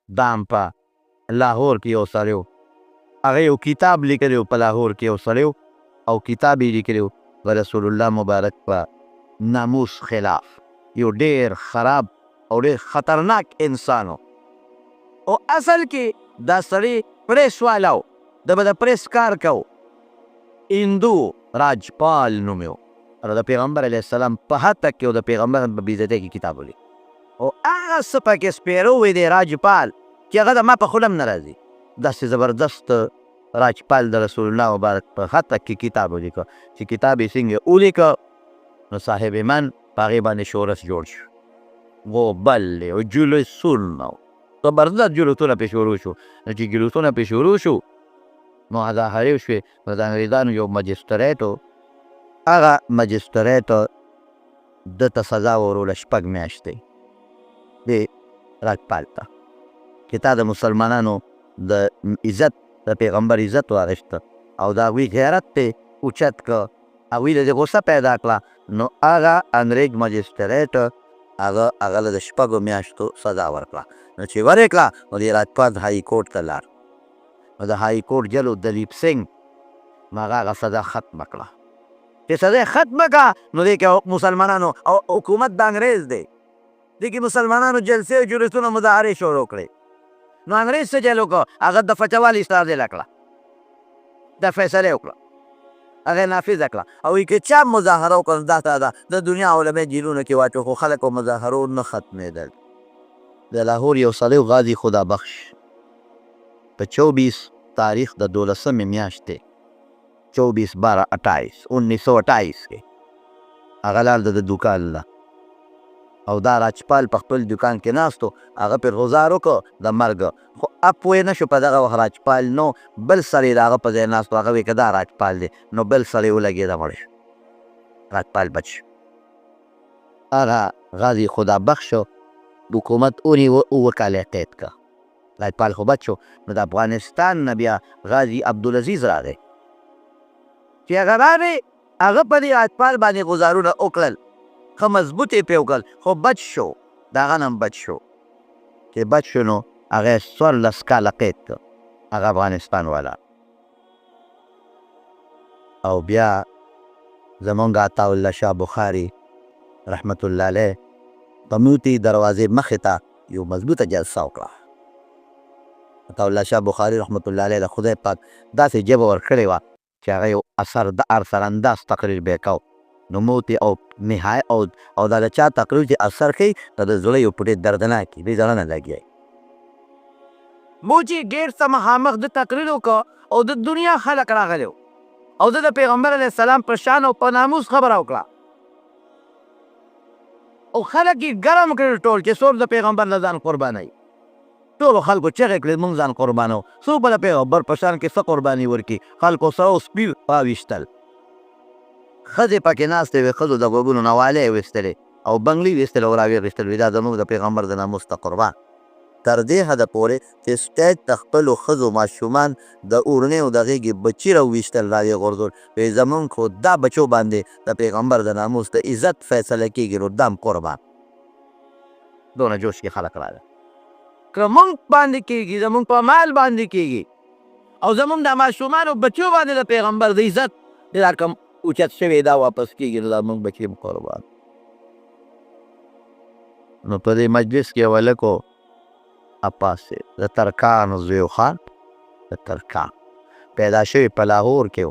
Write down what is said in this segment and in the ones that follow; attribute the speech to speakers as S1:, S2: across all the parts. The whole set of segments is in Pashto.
S1: دا هم په لاهور کې یو سړی و، هغه یو کتاب لیکلی و په لاهور کې یو سړی و او کتاب یې لیکلی و د رسول الله مبارک په ناموس خلاف. یو ډېر خراب او ډېر خطرناک انسان و او اصل کې دا سړی پریس والا و، د به د پریس کار کو. هندو راجپال نوم یې و او د پیغمبر علیه السلام په حتی کې او د پیغمبر په بېعزتۍ کې کتاب ولیک او هغه څه پکې سپیرو وی دی راجپال چې هغه د ما په خوله هم نه راځي. داسې زبردست راجپال د رسول الله مبارک په حتی کې کتاب ولیکه چې کتاب یې څنګه ولیکه نو صاحب ایمان په هغې باندې شورش جوړ شو. و بل او جلوسونه زبردست جلوسونه پې شروع شو. نو چې جلوسونه پې شروع شو نو مظاهرې وشوې. نو د انګریزانو یو مجستریت و، هغه مجستریت ده ته سزا وروله 6 میاشتې دې راجپال ته چې تا د مسلمانانو د عزت د پیغمبر عزت واخیسته او د هغوی غیرت پې اوچت که، هغوی له دې غصه پیدا کړه. نو هغه انګریز مجستریت هغه له د 6 میاشتو سزا ورکړه. نو چې ورې کړه نو دې راجپال هائی کورټ ته لاړ. نو د هائی کورټ جل و دلیپ سنګ نو هغه سزا ختمه کړه. چې سزا یې ختمه کړه نو دې کې مسلمانانو او حکومت د انګریز دی، دې کې مسلمانانو جلسې او جلوسونه مظاهرې شروع کړې. نو انګریز څه چل وکړه؟ هغه د فتوالي استازله کړه، دا فیصله یې وکړه، هغه نافظه کړه. او که چا مظاهره وکړه دا ته د دنیا علماء جیلونو کې واچو خو خلک مظاهرو نه ختمېدل. د لاهور یو سړی غازي خدا بخش په 24 تاریخ د 12 میاشتې 1928 کې هغه لاړ د دوکان له او دا راجپال په خپل دوکان کې ناست و، هغه پرې غوزار وکړه د مرګ، خو پوه نه شو په دغه وخت راجپال نو بل سړی د هغه په ځای ناست و. هغه وایي که دا راجپال دی نو بل سړی ولګېده مړ شو، راجپال بچ شو. هغه غازي خدا بخش حکومت ونیوه اووه کاله یې قید کړه. راجپال خو بچ شو. نو د افغانستان نه بیا غازي عبدالعزیز راغی چې هغه راغی، هغه په دې راجپال باندې غوزارونه وکړل، ښه مضبوط یې پرې وکړل، خو بچ شو، د هغه نه هم بچ شو. چې بچ شو نو هغه یې 14 کاله قید کړ، هغه افغانستان والا. او بیا زمونږ عطاالله شاه بخاري رحمت الله علیه د موتي دروازې مخې ته یو مضبوطه جلسه وکړه. عطاالله شاه بخاري رحمت الله علیه د خدای پاک داسې ژبه ورکړې وه چې هغه یو اثرانداز تقریر به یې کو. نو موتي او نهایه او دا د چا تقریر چې اثر کوي دا د زړه یو په ډېر دردناک وي، دې زړه نه لګي. موچي ډېر څه مخامخ د تقریر وکړه او د دنیا خلک راغلي او د پیغمبر علیه السلام په شان او په ناموس خبره وکړه او خلک یې ګرم کړل ټول چې څوک د پیغمبر نه ځان قربانوي. ټولو خلکو چغې کړې موږ ځان قربانو، څوک به د پیغمبر په شان کې څه قرباني ورکړي. خلکو سره او سپي واویشتل، ښځې پکې ناستې وې، ښځو د غوږونو نه والې یې ویستلې او بنګلې ویستل او راویې وی دا زموږ د پیغمبر د ناموس ته قربان. تر دې حده پورې چې سټیج د خپلو ښځو ماشومان د اورنۍ او د غېږې بچي راویشتل، راویې غورځول، وایي زمونږ خو دا بچو باندې د پیغمبر د ناموس د عزت فیصله کېږي نو دا هم قربان. دونه جوش کې خلک راغله که مونږ باندې کېږي، زمونږ په مال باندې کېږي او زمونږ د ماشومانو بچو باندې د پیغمبر د عزت دا کم اوچت شوی دا واپس کېږي نو دا مونږ بچي هم قربان. نو په دې مجلس کې یو هلک و عباس د ترکانو زوی و، خان د ترکان پیدا شوی په لاهور کې و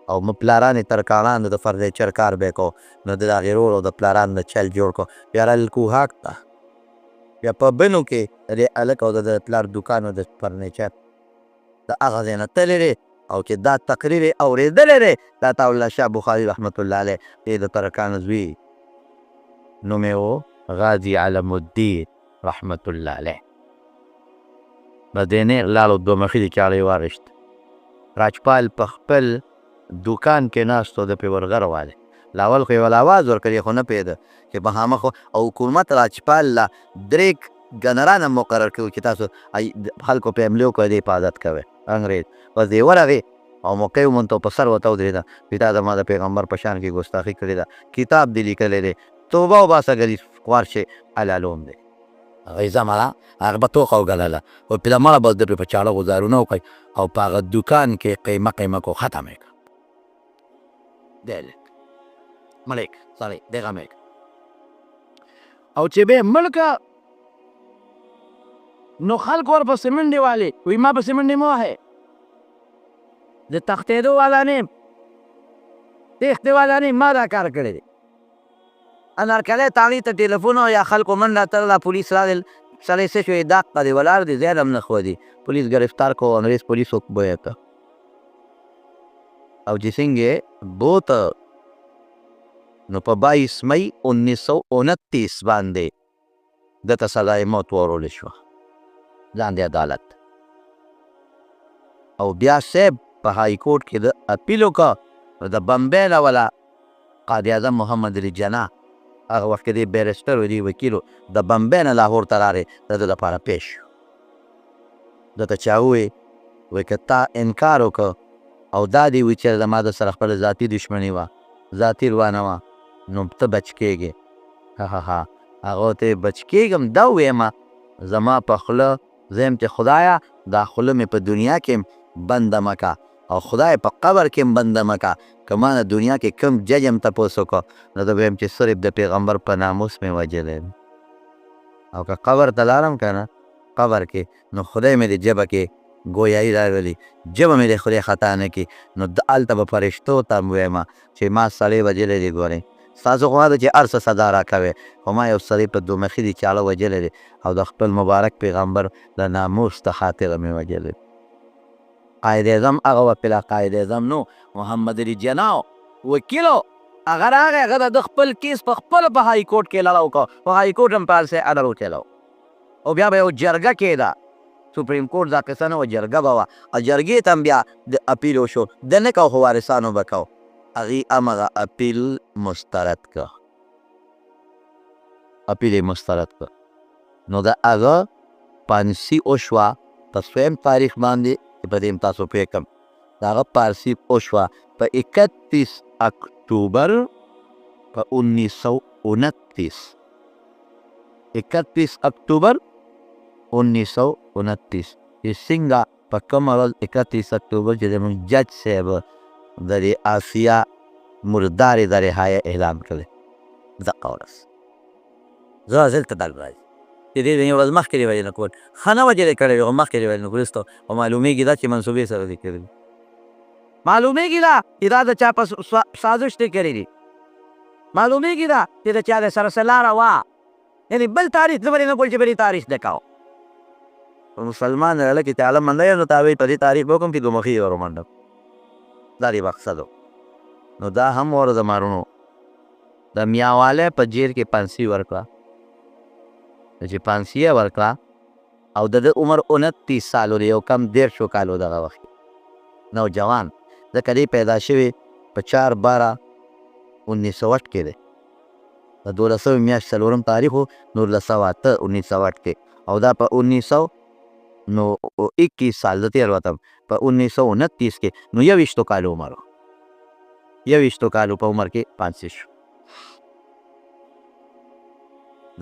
S1: او پلاران یې ترکانان د فرنیچر کار به یې کو. نو د هغې ورور او د پلاران د چل جوړ کو. بیا رالل کوهاټ ته، بیا په بنو کې د دې هلک او د پلار دوکان و د فرنیچر د هغه ځای نه تللی دی او چې دا تقریر یې اورېدلی دی د عطاالله شاه بخاري رحمت الله علیه دې د ترکانو زوی نوم یې و غازي علم الدین رحمت الله علیه. د دې نه لاړو دوه مخې د چاړې واغېشت. راجپال په خپل دوکان کې ناست و د پې ورغره والی لاول خو یې ول اواز ورکړی خو نه پوهېده چې مخامخ او حکومت راجپال له 3 ګنران هم مقرر کړي چې تاسو خلکو په حملې وکړئ د حفاظت کوئ. انګرېز بس دې ورغې او موقع یې وموند او په سر ورته ودرېده چې تا زما د پیغمبر په شان کې ګستاخي کړې ده، کتاب دې لیکلی دی، توبه وباسه ګلیس خوار شې حلالوم دی. هغه یې ځمله هغه به ټوقه وګلله و پلمړه به د پرې په چاړه ګزارونه وکړئ او په هغه دوکان کې قیمه قیمه کو ختم یې کړه دی لږ مړ یې سړی دی غم یې او چې به یې مړ که نو خلک ورپسې منډې والې وایي ما پسې منډې مه وهئ د تښتېدو والا نه یم تېښتې والا نه یم ما دا کار کړی دی انارکلی تاڼې ته ټلیفون یا خلکو منډه تړله پولیس راغلل سړی څه شوی داغ دی ولاړ دی ځای هم نه ښودي پولیس گرفتار کو انګریز پولیسو بویه که او چې څنګه بوت نو په 22 مئی 1929 باندې دته سزای موت ورولې شوه ځان د عدالت او بیا صاحب په های کورټ کې د اپیل وکړه د بمبۍ نه والا قاضي اعظم محمد علي جناح هغه وخت کې دی بیرسټر و دی وکیلو د بمبۍ نه لاهور ته راغی د ده دپاره پیش شو دته چا ووایي وایي که تا انکار وکړه او دا دې وایي چې زما د سره خپله ذاتي دشمني وه ذاتي روانه وه نو ته بچ کېږې ها هغه ته بچ کېږم دا ووایم زما په خوله زه یم چې خدایه دا خوله مې په دنیا کې بنده مه که او خدای په قبر کې هم بنده مه که که ما د دنیا کې کم جج هم تپوس وکړه نو زه به یم چې صرف د پیغمبر په ناموس مې وجلی او که قبر ته لاړم که نه قبر کې نو خدای مې د ژبه کې ګویایي راولي ژبه مې د خدای خطا نه کړي نو هلته به فرشتو ته هم ووایم چې ما سړی وجلی دی ګورئ ستاسو خو ما ده چې هر څه سزا راکوئ خو ما یو سړی په دومخي دي چاړه وجلی دی او د خپل مبارک پیغمبر د ناموس د خاطره مې وجلی قائد اعظم هغه وپله قائد اعظم نو محمد علي جناح وکیلو هغه راغی هغه د خپل کیس په خپله په های کورټ کې لړه وکړه په های کورټ هم په هلسې اډر وچلو او بیا به یو جرګه کېده سپریم کورټ دا قصه نه وه جرګه به وه او جرګې ته هم بیا د اپیل وشو ده نه کو خو وارثانو به کو هغې همغه اپیل مسترد که اپیل یې مسترد که نو د هغه پانسي وشوه په 2 تاریخ باندې چې په دې هم تاسو پوه کړم د هغه پارسي وشوه په 31 اکتوبر په 1929 31 اکتوبر 1929 چې څنګه په کومه ورځ 31 اکتوبر چې زموږ جج صاحب د دې آسیا مردارې د رهایه اعلان کړی دغه ورځ زه دلته دل راځي چې دې یوه ورځ مخکې دې وجې نه کول ښه نه وجې دې کړی وي خو مخکې دې وجې نه وروسته او معلومېږي دا چې منصوبې سره دې کړي دي معلومېږي دا چې دا د چا په سازش دې کړي دي معلومېږي دا چې د چا د سره څه لاره وه یعنې بل تاریخ زه به دې نه کول چې بلې تاریخ دې کوو په مسلمان رله کې تعالی منده یم نو تا وایي په دې تاریخ به وکړم چې دومخي یې ورمنډم دا دې مقصد و نو دا هم ور د مارونو د میاوالی په جیر کې پانسي ورکړه چې پانسي یې ورکړه او د ده عمر 29 سالو دی یو کم 13 کالو دغه وخت نوجوان ځکه دې پیدا شوې په 4/12/1908 کې دی د 1200 میاشت څلورم تاریخ و 1908 کې او دا په 1921 سال د تېروتم په 1929 کې نو 21 کالو عمر و 21 کالو په عمر کې پانسي شو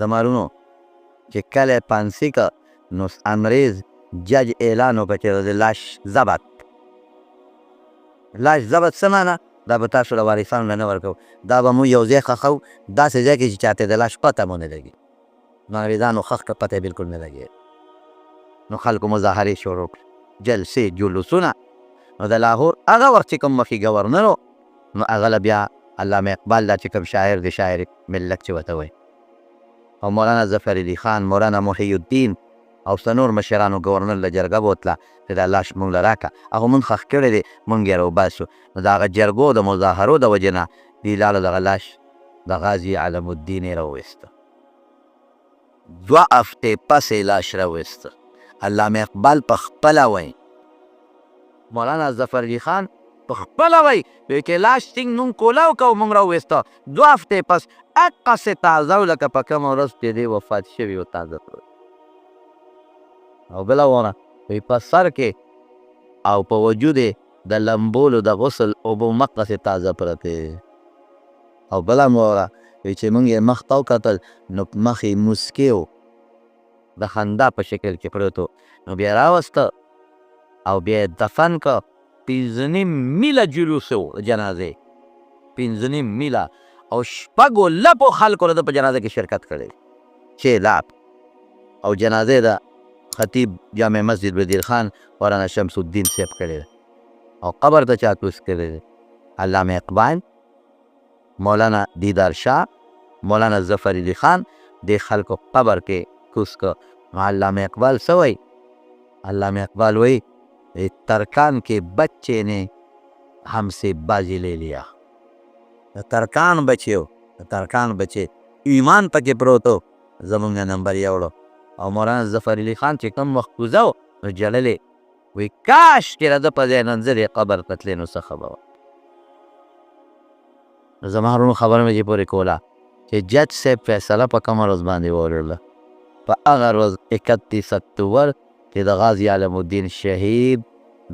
S1: د مارونو چې کله پانسي که نو انګریز جج اعلان وکړه چې د لاش ضبط څه معنی دا به تاسو له وارثانو نه نه ورکوو دا به مو یو ځای ښخو داسې ځای کې چې چاته د لاش پته مو نه لګي نو انګریزانو ښخ که پته یې بلکل نه لګي نو خلکو مظاهرې شروع کړې جلسې جلوسونه نو د لاهور هغه وخت چې کوم مخکې ګورنر و نو هغه له بیا علامه اقبال دا چې کوم شاعر دی شاعر ملت چې ورته وایي او مولانا ظفر علي خان مولانا محی الدین او څه نور مشرانو ګورنر له جرګه بوتله چې دا لاش مونږ له راکړه هغه مونږ ښخ کړی دی مونږ یې راوباسو نو د هغه جرګو د مظاهرو د وجې نه دې لاړو دغه لاش د غازي علم الدین یې راوویسته 2 هفتې پس یې لاش راوویسته علامه اقبال په خپله وایي مولانا ظفر علي خان په خپله وایي چې لاش ټینګ مونږ کولاو کوو مونږ راوویسته 2 هفتې پس هقسې تازه و لکه په کومه ورځ چې دی وفات شوي و تازه کړو او بله ونه وایي په سر کې او په وجود یې د لمبولو د غسل اوبه مقسې تازه پرتې او بله موره وایي چې مونږ یې مخ ته وکتل نو مخ یې موسکې و د خندا په شکل کې پروت و. نو بیا یې راوسته او بیا یې دفن که. 5.5 میله جلوس و د جنازې، 5.5 میله، او 6 خلکو د په جنازه کې شرکت کړی، 6 لاک. او جنازه د خطیب جامع مسجد بدیر خان مولانا شمس الدین صاحب کړی ده. او قبر ته چا کوز کړی دی؟ علامه اقبال، مولانا دیدار شاه، مولانا ظفر علی خان دې خلکو قبر کې کوز که. نو علامه اقبال څه وایي؟ علامه اقبال وایي ترکان کے بچے نے ہم سے بازی لے لیا. ترکان بچے ہو، ترکان بچے ایمان پکې پروتو زمونږ نمبر یوړو. او مولانا ظفر علی خان چې کوم وخت کوزه و نو جللې وی کاش چې د ده په ځای نن زه دې قبر ته تلې نو څه خبره وه. نو زما ورونو خبره مې چې پورې کوله چې جج صاحب فیصله په کومه ورځ باندې واورېدله؟ په هغه ورځ 31 اکتوبر چې د غازي علم الدین شهید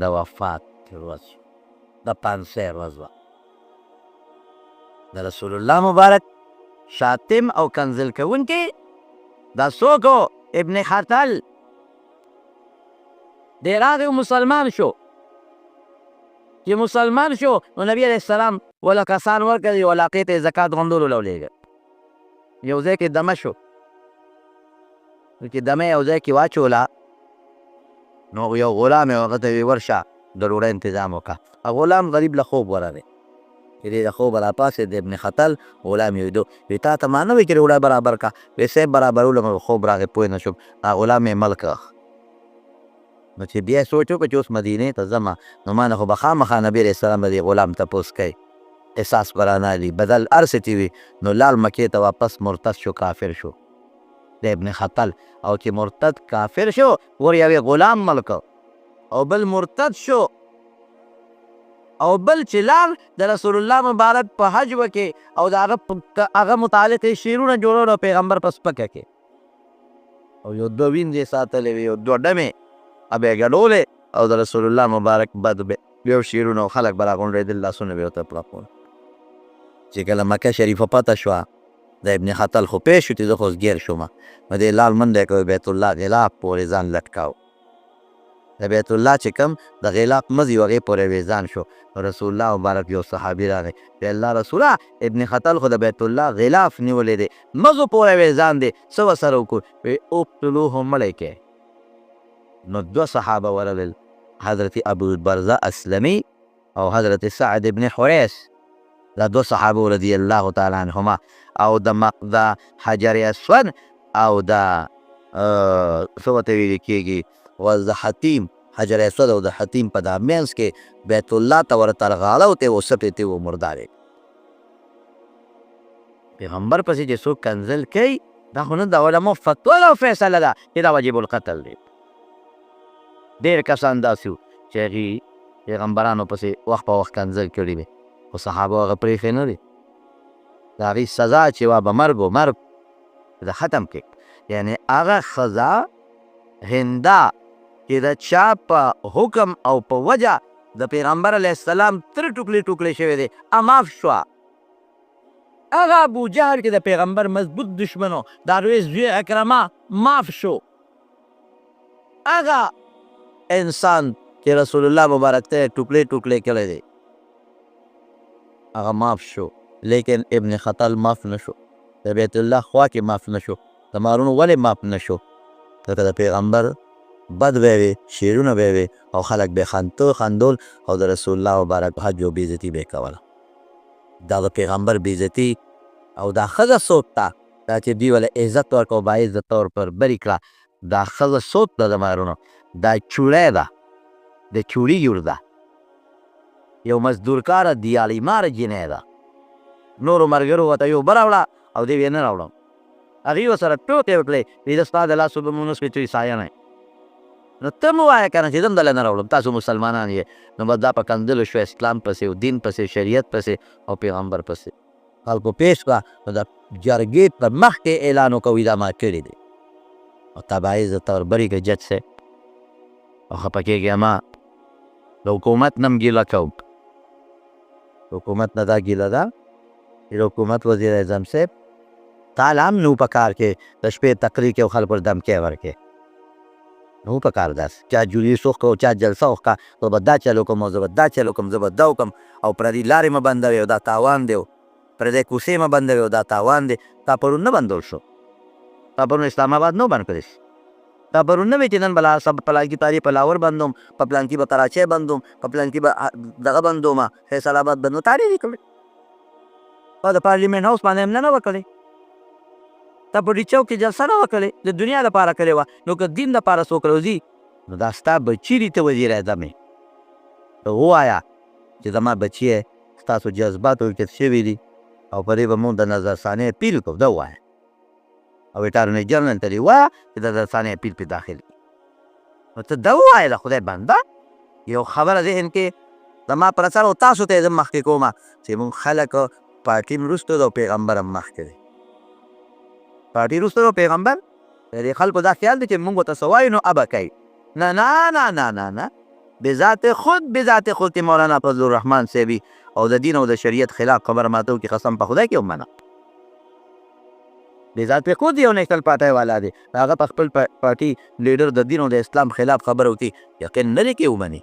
S1: د وفات ورځ شوه، د پانسۍ ورځ وه. د رسول الله مبارک شاتم او کنزل کوونکی دا څوک و؟ ابن خطل. دی راغی مسلمان شو. چې مسلمان شو نو نبی علیه السلام وله کسان ورکړي، یو علاقې ته یې زکات غونډولو له ولېږه. یو ځای کې دمه شو. چې دمه یو ځای کې واچوله نو یو غلام یې هغه ته ویې ورشه د ډوډۍ انتظام وکړه. غلام غریب له خوب ورغی. چې دی د خوبه راپاڅېد، د ابن خطل غلام یې ویده وی تا ته ما نه وایي چې ډوډۍ برابر کړه؟ وی صاحب برابرولم، خوب راغی پوه نه شوم. غلام یې مړ کړه. نو چې بیا یې سوچ وکړه چې اوس مدینې ته ځمه نو ما نه خو به خامخا نبي علیه السلام به دې غلام تپوس کوي، احساس به رانهلي، بدل هر څه چې وي. نو لال مکې ته واپس مرتد شو، کافر شو د ابن خطل. او چې مرتد کافر شو ور یو غلام مړ کړ او بل مرتد شو، او بل چې لاړ د رسول الله مبارک په حج وکې او د هغه متعلق یې شعرونه جوړول او پیغمبر په سپکه کې. او یو 2 وینځې ساتلې وې، یو 2 ډمې به یې ګډولې او د رسول الله مبارک بد به یو شعرونه، خلک به راغونډېدل، لاسونه به یې ورته پړقول. چې کله مکه شریفه پته شوه د ابن خطل خو پېښ شو چې زه خو اوس ګیر شومه. نو دې لال منډی کوي بیت الله غلاف پورې ځان لټکاو. د بیت الله چې کوم د غلاف مزي و هغې پورې یې ځان شو. رسول الله مبارک یو صحابي راغی چې الله رسوله ابن خطل خو د بیت الله غلاف نیولی دی، مزو پورې یې ځان دی، څه ورسره وکړو؟ وی اقتلوه مړی کړئ. نو 2 صحابه ورغلل، حضرت ابو برزه اسلمي او حضرت سعد ابن حریث. دا 2 صحابه رضی الله تعالی عنهما. او د حجر اسود او د څه ورته ویل کېږي و د حتیم، حجر اسود او د حتیم په دا منځ کې بیت الله ته ورته رغاړه وتې و، سپې تې و، مردار یې. پیغمبر پسې چې څوک کنزل کوي دا خو نه د علماو فتوا او فیصله ده چې دا واجب القتل دی. ډېر کسان داسې وو چې هغې پیغمبرانو پسې وخت په وخت کنزل کړي وي، خو صحابه هغه پرېښې نه دي. د هغې سزا چې وه به مرګ و، مرګ د ختم کړي. یعنې هغه ښځه هندا چې د چا په حکم او په وجه د پیغمبر علیه السلام تر ټوکلې ټوکلې شوی دی معاف شوه. هغه ابو جهل چې د پیغمبر مضبوط دشمن و، د هغوی زوی اکرمه معاف شو. هغه انسان چې رسول الله مبارک ته ټوکلې ټوکلې کړی دی هغه معاف شو، لیکن ابن خطل معاف نه شو. د بیت الله خوا کې معاف نه شو. د مارونو ولې معاف نه شو؟ ځکه د پیغمبر بد به وي، شعرونه به وي او خلک به یې خندول او د رسول الله مبارک حج او بېعزتي به یې کوله. دا د پیغمبر بېعزتي او دا ښځه څوک ته دا چې دوی ولې عزت ورکړه او باعزت طور پر بري کړه، دا ښځه څوک ده د مارونو؟ دا چوړی ده، د چوړي یور ده، یو مزدورکاره دیالیماره جینۍ ده. نورو ملګرو ورته یو اوبه راوړه او دی ویې نه راوړم. هغې ورسره ټوکې وکړې وایي زه ستا د لاسو به مونځ کوي، ته عیسایان یې. نو ته مو وایه که نه چې زه هم دله نه راوړم، تاسو مسلمانان یې. نو بس دا په کنځلو شو، اسلام پسې او دین پسې، شریعت پسې او پیغمبر پسې. خلکو پیش کړه نو د جرګې په مخ کې اعلان وکړه دا ما کړي دي او تبعیض ته وربرې کړه جج صاحب. او خفه کېږې ما د حکومت نه هم ګیله کوم، حکومت نه دا ګیله ده چې د حکومت وزیر اعظم صاحب تعال هم نو په کار کې د شپې تقریر کې او خلکو ته دمکې ورکړې. نو په کار داسې چا جولیس وکړو چا جلسه وکړه زه به دا چل وکړم او زه به دا چل وکړم زه به دا وکړم او پردي لارې مه بندوې او دا تاوان دی او پردی کوڅې مه بندوې او دا تاوان دی. تا پرون نه بندول شو، تا پرون اسلام آباد نه بند کړی شي، تا پرون نه وی چې نن به پلانکي تاریخ په لاهور بندوم، په پلانکي به کراچۍ بندوم، په پلانکي به دغه بندومه فیصل آباد بندوم. تا ډېرې کړې او د پارلیمنټ هاوس باندې حمله نه وکړې، تا په ډي چوک کې جلسه نه وکړې، د دنیا لپاره کړې وه. نو که دین لپاره څوک راوځي نو دا ستا بچي دي، ته وزیر اعظم یې، ته ووایه چې زما بچي یې ستاسو جذبات ورکت شوي دي او په دې به مونږ د نظرثانۍ اپیل کوو. دا ووایه او اټارني جنرال ته دې ووایه چې د نظرثانۍ اپیل پرې داخل کړي. نو ته دا ووایه د خدای بنده یو خبره ذهن کې زما پر اثر او تاسو ته یې زه مخکې کومه چې مونږ خلک پارټي هم وروسته ده او پیغمبر هم مخکې دی. پارټي وروسته ده او پیغمبر د خلکو دا خیال دی چې مونږ ورته څه وایو نو ابه کوي. نه نه نه نه نه نه بذات خود کې مولانا فضل الرحمن صاحبي او د دین او د شریعت خلاف خبره ماته وکړي قسم په خدای کې ومنه. بذات خود یو نیشنل پارټۍ والا دی، هغه په خپل پارټي لیډر د دین او د اسلام خلاف خبره وکړي یقین نه دی کې ومني.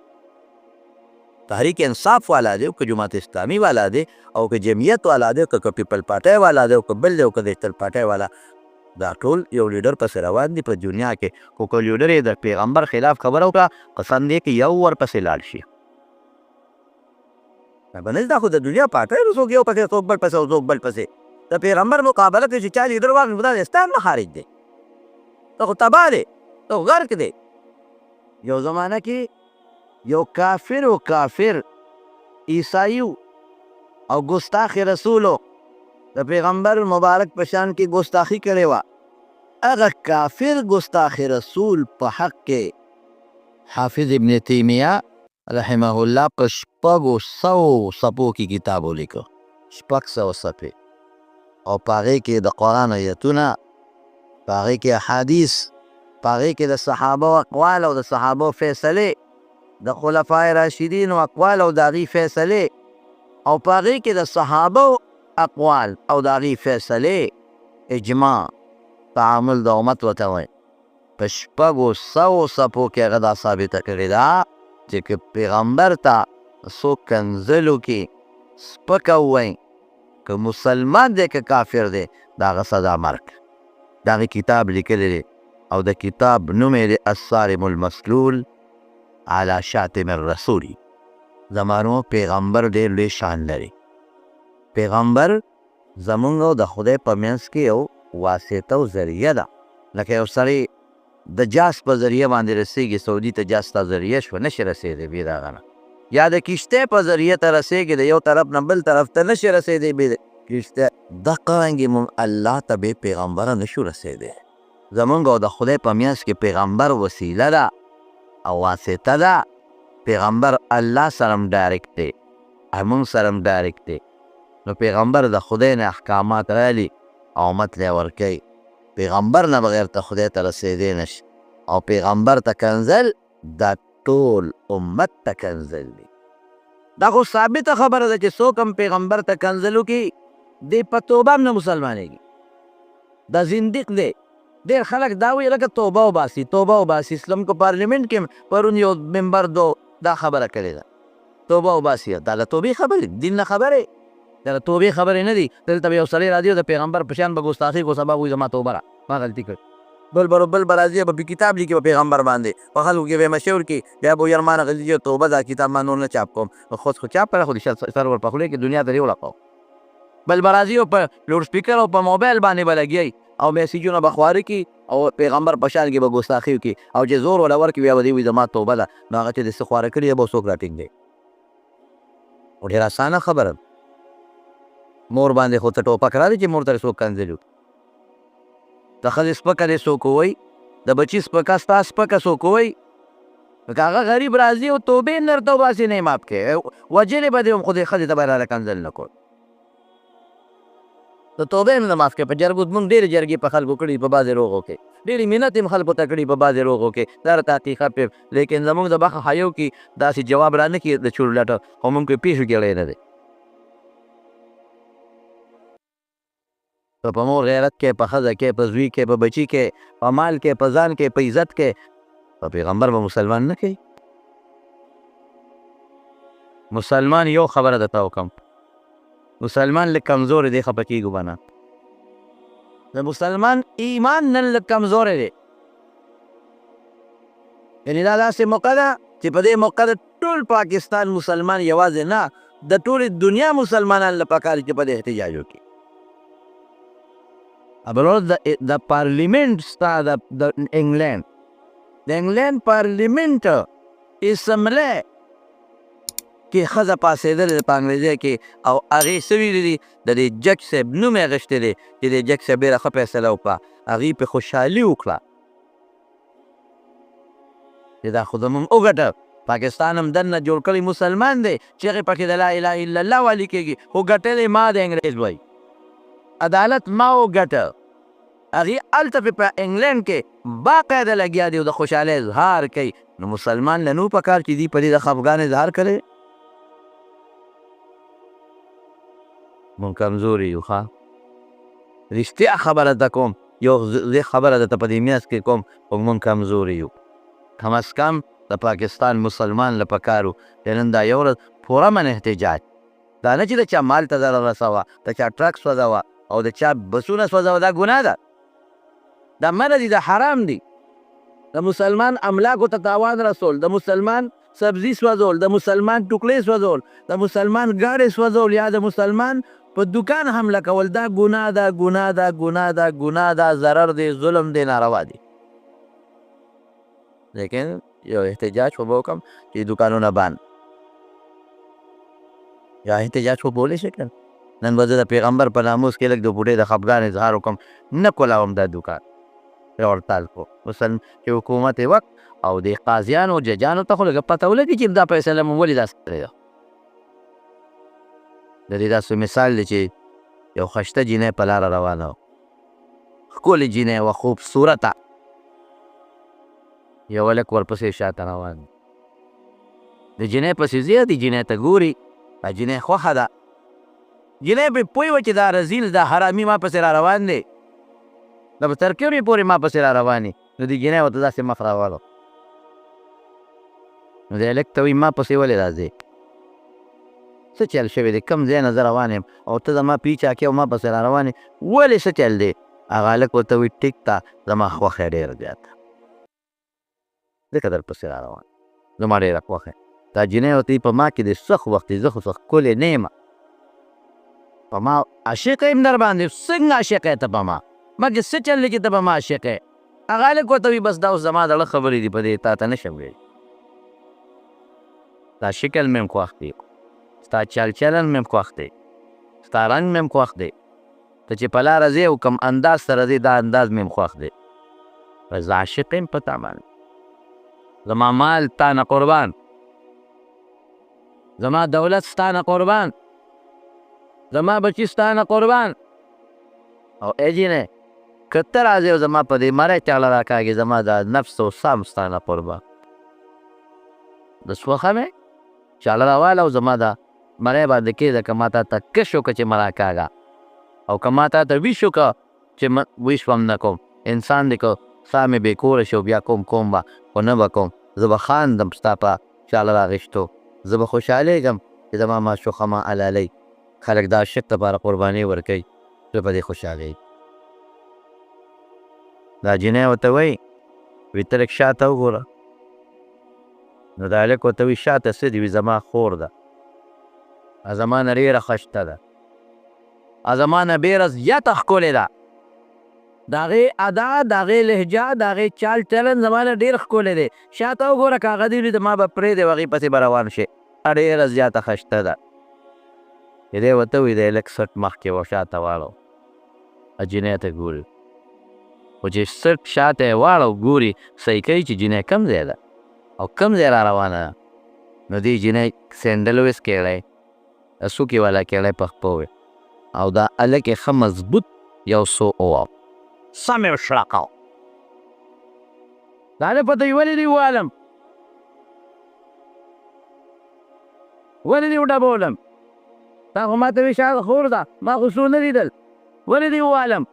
S1: تحریک انصاف والا دی او که جماعت اسلامي والا دی او که جمعیت والا دی او که پیپل پارټۍ والا دی او که بل دی او که نیشنل پارټۍ والا، دا ټول یو لیډر پسې روان دي په دنیا کې. خو که لیډر یې د پیغمبر خلاف خبره وکړه قسم دی کې یو ورپسې لاړ شي. بنس دا خو د دنیا پارټۍ نو څوک یو پسې څوک بل پسې او څوک بل پسې د پیغمبر مقابله کې چې چا لیډر واخلي دا د اسلام نه خارج دی، ته خو تباه دی، ته خو غرق دی. یو زمانه کې یو کافر عیسائی او ګستاخ رسولو د پیغمبر مبارک په شان کې ګستاخي کړې وه. هغه کافر ګستاخ رسول په حق کې حافظ ابن تیمیه رحمه الله په 600 صفحو کې کتاب ولیکه، 600 صفحې، او په هغې کې د قرآن ایتونه، په هغې کې احادیث، په هغې کې د صحابه اقوال او د صحابه فیصلې، د خلفای راشدین او اقوال او د هغې فیصلې، او په هغې کې د صحابه اقوال او د هغې فیصلې، اجماع، تعامل د امت ورته وایي. په 600 صفحو کې هغه دا ثابته کړې ده چې که پیغمبر ته څوک کنځل وکړي، سپکه ووایي، که مسلمان دی که کافر دی، د هغه سزا مرګ. د هغې کتاب لیکلی دی او د کتاب نوم یې دی الصارم المسلول علی شاتم الرسول. زمانو پیغمبر ډېر لوی شان لري. پیغمبر زمونږ او د خدای په منځ کې یو واسطه او ذریعه ده. لکه یو سړی د جاس په ذریعه باندې رسېږي، سعودي ته جاس ته ذریعه شوه، نشي رسېدی بې د هغه نه. یا د کشتۍ په ذریعه ته رسېږي، د یو طرف نه بل طرف ته نشي رسېدی بې کشتۍ. دقه رنګې مونږ الله ته بې پیغمبره نشو رسېدی. زمونږ او د خدای په منځ کې پیغمبر وسیله ده او واسطه ده. پیغمبر الله سره هم ډایرکټ دی، مونږ سره هم ډایرکټ دی. نو پیغمبر د خدای نه احکامات رالی او امت لی ورکوي. پیغمبر نه بغیر ته خدای ته رسېدی نشي. او پیغمبر ته کنځل دا ټول امت ته کنځل دی. دا خو ثابته خبره ده چې څوک هم پیغمبر ته کنځل وکړي دی په توبه هم نه مسلمانېږي، دا زندیق دی. ډېر خلک دا وایي لکه توبه وباسي، توبه وباسي. اسلام کو پارلیمنټ کې پرون یو ممبر دا خبره کړې ده، توبه وباسي. دا له توبې خبرې، دین نه خبرې، دا له توبې خبرې نه دي. دلته به یو سړی راځي او د پیغمبر په شان به ګستاخي کو، سبا وایي زما توبه را ما غلطي کړې. بل به راځي به کتاب لیکي په پیغمبر باندې، په خلکو کې به مشهور کړي، بیا به یار ما نه غلطي توبه دا کتاب ما نور نه چاپ کوم. خود خو چاپ کړه، خو د سر ور په خولې کې دنیا ته ولاقو. بل به راځي او په لوډ سپیکر او په موبایل باندې به لګیایي او میسیجونه به خواره کړي او پیغمبر په شان کې به ګستاخي وکړي او چې زور ولا ورکړي بیا به دې وایي زما توبه ده. نو هغه چې د څه خواره کړي به څوک راټینګ دی. او ډېره اسانه خبره، مور باندې خو ته ټوپک را دی چې مور ته څوک کنځل وکړي. د ښځې سپکه دی څوک ووایي، د بچي سپکه ستا سپکه څوک ووایي. که هغه غریب راځي او توبې نه درته وباسي نه یې ماف کوې، وجلې به دې هم خو دې ښځې ته به راله کنځل نه کړ. د توبې هم نه ماف کوې. په جرګو مونږ ډېرې جرګې په خلکو کړي په بعضې روغو کې، ډېرې منت هم خلکو ته کړي په بعضې روغو کې، دا راته حقیقت پې. لیکن زمونږ د بخه حیو کې داسې جواب را نه کړي د چور لټه، خو مونږ پې پېښو کې اړی نه دی. په مور غیرت کې، په ښځه کې، په زوی کې، په بچي کې، په مال کې، په ځان کې، په عزت کې، په پیغمبر به مسلمان نه کوي. مسلمان یو خبره درته وکړم، مسلمان لږ کمزوری دی، خفه کېږو به نه. د مسلمان ایمان نن لږ کمزوری دی. یعنې دا داسې موقع ده چې په دې موقع د ټول پاکستان مسلمان یوازې نه، د ټولې دنیا مسلمانان له پکار چې په دې احتجاج وکړي. ابرو د پارلیمنټ ستا د انګلینډ، د انګلینډ پارلیمنټ اسمبلی کې ښځه پاڅېدلې ده په انګریزۍ کې، او هغې څه ویلي دي، د دې جج صاحب نوم یې اخیستی دی چې دې جج صاحب ډېره ښه فیصله وکړه. هغې پې خوشحالي وکړه چې دا خو زمونږ وګټه. پاکستان هم دننه جوړ کړی مسلمان دی چې هغې پکې د لا اله الا الله والي کېږي، خو ګټلې ما د انګریز وایي، عدالت ما وګټه. هغې هلته پې په انګلینډ کې باقاعده لګیا دي او د خوشحالۍ اظهار کوي. نو مسلمان له نو پکار چې دي په دې د خفګان اظهار کړی. مونږ کمزوري یو. ښه رښتیا خبره درته کوم، یو زه خبره درته په دې میاشت کې کوم، خو مونږ کمزوري یو. کم از کم د پاکستان مسلمان له پکار و چې نن دا یو ورځ پوره من احتجاج، دا نه چې د چا مال ته ضرر رسوه، د چا ټرک سوځوه او د چا بسونه سوځوه، دا ګناه ده، دا منع دي، دا حرام دي. د مسلمان املاکو ته تاوان رسول، د مسلمان سبزي سوځول، د مسلمان ټوکلې سوځول، د مسلمان ګاډې سوځول، یا د مسلمان په دکان حمله کول، دا ګناه ده، ګناه ده، ګناه ده، ګناه ده، ضرر دی، ظلم دی، ناروا دی. لیکن یو احتجاج خو به وکړم چې دکانونه بند، یا احتجاج خو بولی شي که نن به زه د پیغمبر په ناموس کې لږ د بوډۍ د خفګان اظهار وکړم، نه کولاوم دا دکان هړتال کو چې حکومت یې وکړ او د قاضیانو ججانو ته خو لږه پته ولګي چې دا فیصله مو ولې داسې کړې ده. د دې داسې مثال دی چې یو خشته جینۍ په لاره روانه وه، ښکلې جینۍ وه، خوبصورته، یو هلک ورپسې شاته روان دی، د جینۍ پسې ځي، د جینۍ ته ګوري، دا جینۍ خوښه ده، جینۍ پرې پوه وه چې دا رزیل، دا حرامي ما پسې را روان دی، دا به تر کومې پورې ما پسې را روان دي. نو دې جینۍ ورته داسې مخ راواړو، نو دې هلک ته وایي ما پسې ولې راځې، څه چل شوی دی، کوم ځای نه زه روان یم او ته زما پیچا کې او ما پسې را روان یې، ولې څه چل دی؟ هغه هلک ورته وایي ټیک ده، زما خوښه یې ډېره زیاته، ځکه در پسې را روان، زما ډېره خوښه. دا جینۍ ورته وایي په ما کې دې څه خوښ دی، زه خو څه ښکلې نه یم، په ما عاشقه یم در باندې، څنګه عاشقه یې ته په ما، مګر څه چل دی چې ته به ما عاشقه یې؟ هغه هلک ورته وایي بس دا اوس زما د زړه خبرې دي، په دې تا ته نه شم ویلی، دا شکل مې هم خوښ دی، ستا چل چلن مې هم خوښ دی، ستا رنګ مې هم خوښ دی، ته چې په لاره ځې او کوم انداز سره ځې دا انداز مې هم خوښ دی، بس زه عاشق یم په تا باندې، زما مال تا نه قربان، زما دولت ستا نه قربان، زما بچي ستا نه قربان. او ای جینۍ که ته راځې او زما په دې مری چاله راکاږې، زما دا نفس او سام ستا نه قربان، بس خوښه مې چاله راواله او زما دا مری باندې کېږده، که ما تا ته کش وکړه چې مه راکاږه، او که ما تا ته ویش وکړه چې ویش به هم نه کوم، انسان دی که سا مې بې کوره شي او بیا کوم به، خو نه به کوم، زه به خاندم ستا په چاله راغېشتو، زه به خوشحالېږم چې زما معشوقه ما حلالوي. خلک د عاشق دپاره قربانۍ ورکوي، زه په دې خوشحالېږم. دا جینۍ ورته وایي وایي ته لږ شاته وګوره، نو دا هلک ورته وایي شاته څه دي؟ وایي زما خور ده، زما نه ډېره ښایسته ده، زما نه ډېره زیاته ښکلې ده، د هغې ادا، د هغې لهجه، د هغې چال چلن زما نه ډېر ښکلی دی، شاته وګوره، که هغه دې ولید ما به پرېږدې او هغې پسې به روان شې، ډېره زیاته ښایسته ده. چې دی ورته وایي دی لږ سټ مخکې و شاته واړو، جینۍ ته ګوري، خو چې سټ شاته یې واړو ګوري، صحیح کوي چې جینۍ کوم ځای ده او کوم ځای را روانه ده. نو دې جینۍ سینډل ویس کېړی، څوکې والا کېړی په خپه وی، او دا هلک یې ښه مضبوط یو څو وواهه، سم یې وشړقاو. دا نه پته وي ولې دې ووالم، ولې دې وډبولم، تا خو ما ته وایي شاته خور ده، ما خو څو نه لیدل، ولې دې ووالم؟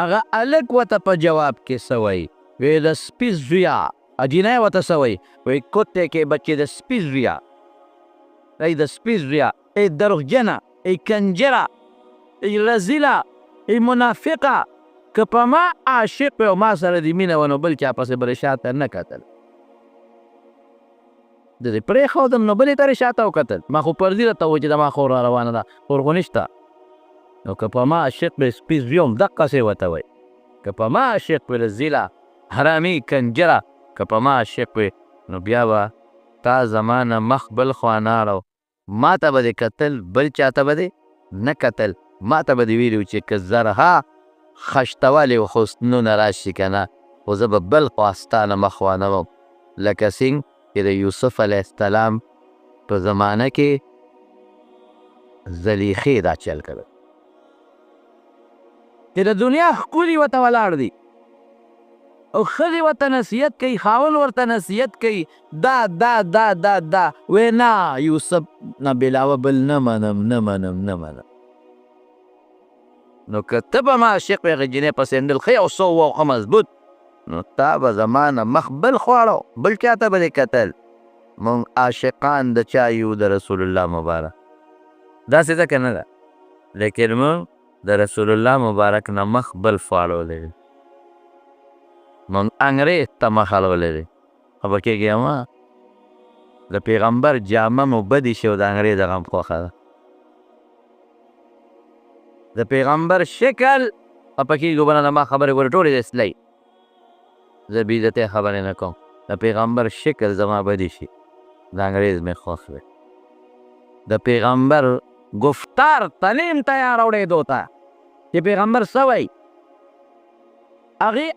S1: هغه هلک ورته په جواب کې څه وایي؟ وایي د سپي زویه. اجینه یې ورته څه وایي؟ وایي کتے کې بچې د سپي زویه. ای د سپي زویه، ای دروغجنه، ای کنجره، ای رزیله، ای منافقه، که په ما عاشق او ما سره دې مینه وه نو بل چا پسې به دې شاته نه کتل. د دې پرېښودم نو بلې ته شاته وکتل. ما خو پردي راته و چې د ما خور را روانه ده، خور خو نشته. نو که په ما عاشق وې سپي زوی هم دقسې ورته وایي. که په ما عاشق وې رزیله، حرامي، کنجره، که په ما عاشق وې نو بیا به تا زما نه مخ بل خوا نه اړو. ما ته به دې کتل، بل چا ته به دې نه کتل. ما ته به دې ویلي چې که زرها خشتولې حسنونه راشي که نه، خو زه به بل خوا ستا نه مخ وانهوم. لکه څنګه چې د یوسف علیه السلام په زمانه کې زلیخې دا چل کړی چې د دنیا ښکلي ورته ولاړ دي او ښځې ورته نصیحت کوي، خاوند ورته نصیحت کوي، دا دا دا دا دا وی نه یوسف نه بلاوه بل نه منم نه منم نه منم. نو که ته به ما عاشق وې هغې جینۍ په سینډل ښه یو څه وه ښه مضبوط، نو تا به زما نه مخ بل خوا اړو، بل چا ته به دې کتل. مونږ عاشقان د چا یو؟ د رسول الله مبارک. داسې ده که نه ده؟ لیکن مونږ د رسول الله مبارک نه مخ بل خوا اړولی دی. مونږ انګریز ته مخ اړولی دی. خفه کېږې اما د پیغمبر جامه مو بدې شي او د انګریز هغه هم خوښه ده. د پیغمبر شکل خفه کېږو به نه، د ما خبرې ګورې ټولې د اصلاحي، زه بې عزتۍ خبرې نه کوم. د پیغمبر شکل زما بدې شي، د انګریز مې خوښ دی. د پیغمبر گفتار ته نیم تیار اورېدو ته چې پیغمبر څه وایي هغې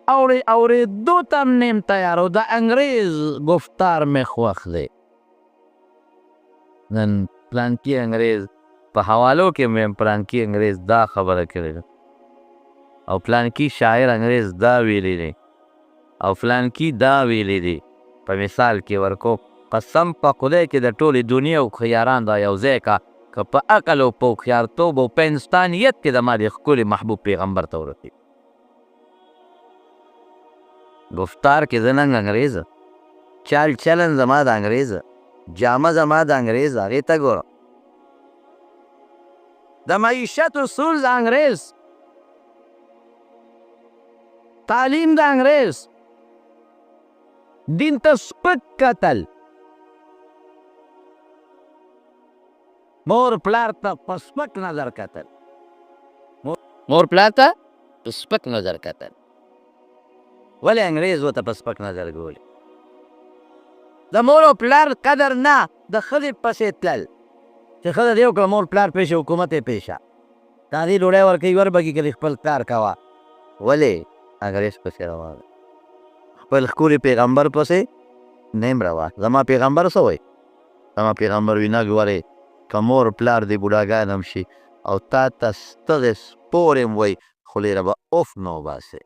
S1: اورېدو ته هم نیم تیار او د انګریز گفتار مې خوښ دی. نن پلانکي انګریز په حوالو کې مې پلانکي انګریز دا خبره کړې ده او پلانکي شاعر انګریز دا ویلی دی او فلانکي دا ویلی دی. په مثال کې ورکو قسم په خدای چې د ټولې دنیا هوښیاران دا یو ځای کا، که په عقل او په هوښیارتوب او په انسانیت کې د ما د ښکلي محبوب پیغمبر ته ورسېږي. گفتار کې زه ننګ انګریزه، چال چلن زما د انګریزه، جامه زما د انګریز، هغې ته ګوره د معیشت اصول د انګریز، تعلیم د انګریز، دین ته سپک کتل، مور پلار ته په سپک نظر کتل، مور پلار ته په سپک نظر کتل. ولې انګریز ورته په سپک نظر ګوري؟ د مور او پلار قدر نه، د ښځې پسې تلل چې ښځه دې وکړه مور پلار پېښه حکومت یې پېښه، تا دې ډوډۍ ورکوي وربکي که دې خپل کار کوه. ولې انګریز پسې روان خپل ښکلي پیغمبر پسې نیم روان. زما پیغمبر څه وایي؟ زما پیغمبر وایي نه ګورې که مور پلار دې بوډاګان هم شي او تا ته ستغې سپور هم وایي خولې به اوف نه وباسې.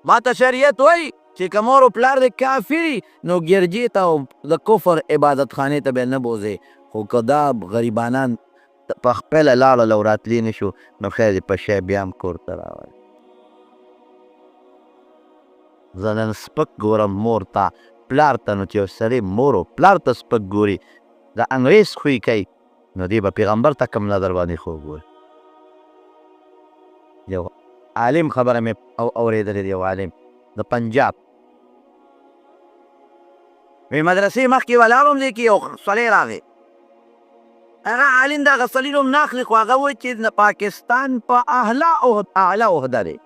S1: ما ته شریعت وایي چې که مور او پلار دې کافر نو ګرجې ته او د کفر عبادت خانې ته به نه بوځې، خو که دا غریبانان په خپله لاړل او راتلی نه شو نو خیر دې په شی بیا هم کور ته راولي. زه نن سپک ګورم مور ته پلار ته، نو چې یو سړی مور او پلار ته سپک ګوري د انګریز خوی کوي نو دې به پیغمبر ته کم نظر باندې خو ګوري. یو عالم خبره مې اورېدلې دی، یو عالم د پنجاب وی مدرسې مخکې ولاړم دی کې یو سړی راغی، هغه عالم د هغه سړي نوم نه اخلي خو هغه وایي چې د پاکستان په اعلی عهده دی.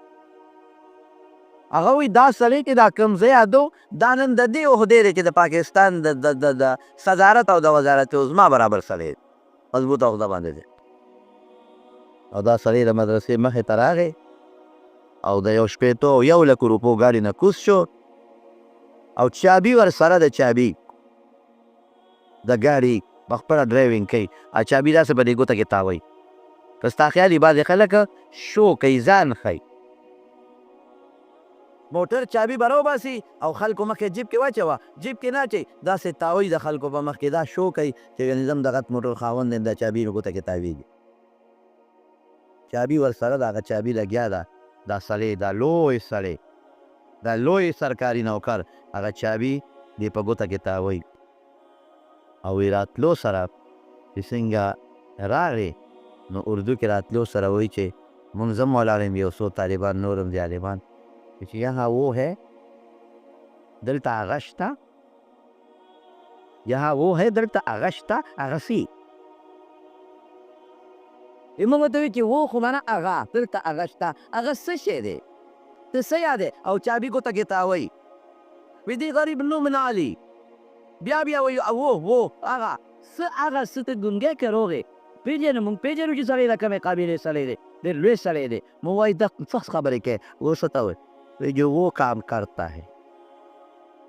S1: هغه وایي دا سړی چې دا کوم ځای یادو دا نن د دې عهدې دی چې د پاکستان د صدارت او د وزارت عظما برابر سړی دی، مضبوط عهده باندې دی. او دا سړی د مدرسې مخې ته راغی او د یو شپېتو او 1,00,000 روپو ګاډي نه کوز شو او چابي ورسره د چابي د ګاډي په خپله ډرایوینګ کوي او چابي داسې په دې ګوته کې تاووي. که ستا خیال وي بعضې خلک شو کوي ځان ښایي، موټر چابي به راوباسي او خلکو مخکې جیب کې واچوه، جیب کې نه اچوي داسې تاووي د خلکو په مخ کې، دا شو کوي چې ګنې زه هم د غټ موټر خاوند یم، دا چابي مې ګوته کې تاویږي. چابي ورسره د هغه چابي لګیا ده، دا سړی دا لوی سړی دا لوی سرکاري نوکر هغه چابي دې په ګوته کې تاوی او وی راتلو سره چې څنګه راغی نو اردو کې راتلو سره وایي چې مونږ هم ولاړ یم یو څو طالبان نور هم ظالمان چې یهاں وہ ہے دلته هغه شته یهاں وہ ہے دلته هغه شته هغه سي موږ ورته وایو چې و خو معنه هغه دلته هغه شته هغه څه شی دی ته څه یادې او چابي ګوته کې تاوی وی دې غریب نوم نه علي بیا وایي و هغه څه هغه څه ته ګونګی که روغې پېژنو موږ پېژنو چې سړی د کومې قبیلې سړی دی ډېر لوی سړی دی موږ وایي ته څه خبرې کوې و څه ته وایي جو وہ کام کرتا ہے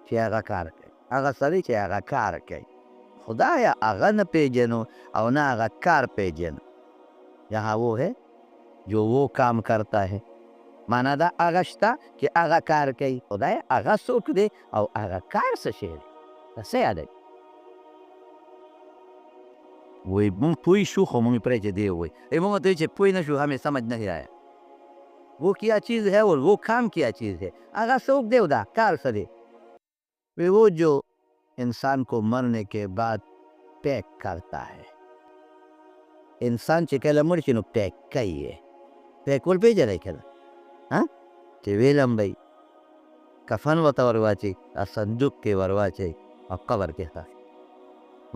S1: چې هغه کار کوي هغه سړی چې هغه کار کوي خدایا هغه نه پېژنو او نه هغه کار پېژنو یهاں وہ ہے جو وہ کام کرتا ہے معنا دا هغه شته چې هغه کار کوي خدایا هغه څوک دی او هغه کار څه شی دی دا څه یادوي وی مونږ پوه شو خو مونږ پرې چې دی وایي مونږ ورته چې پوه نه شو ہمیں سمجھ نہیں آیا وہ کیا چیز ہے اور وہ کام کیا چیز ہے هغه څوک دی او دا کار څه دی وی وہ جو انسان کو مرنے کے بعد پیک کرتا ہے انسان چې کله مړ شي نو پیک کوي پیک ول پېژنئ که نه چې ویلم به کفن ورته ور واچوي صندوق کې ور واچوي او قبر کې ښخ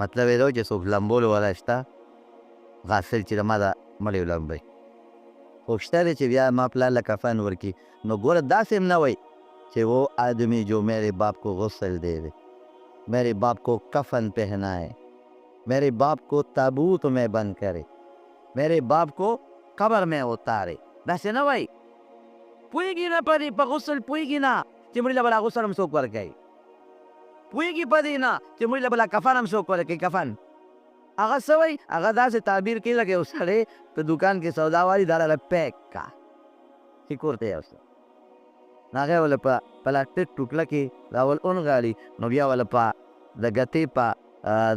S1: مطلب یې دا چې څوک لمبولو والا شته غافل چې د ما د مړی لمبوي خو شته دی چې بیا ما پلار له کفن ورکړي نو ګوره داسې هم نه وایي چې وہ آدمی جو میرے باپ کو غسل دے دے میرے باپ کو کفن پہنائے میرے باپ کو تابوت میں بند کرے میرے باپ کو قبر میں اتارے داسې نه وایي پوهېږي نه په دې په غسل پوهېږي نه چې مړي له بله غسل هم څوک ورکوي پوهېږي په دې نه چې مړي له بله کفن هم څوک ورکوي کفن هغه څه وایي هغه داسې تعبیر کوي لکه یو سړی په دوکان کې سودا والي دا راله پیک کا چې کور ته یوسه نو هغه وله په پلاستیک ټوکله کې راول اونغاړي نو بیا وله په د ګتې په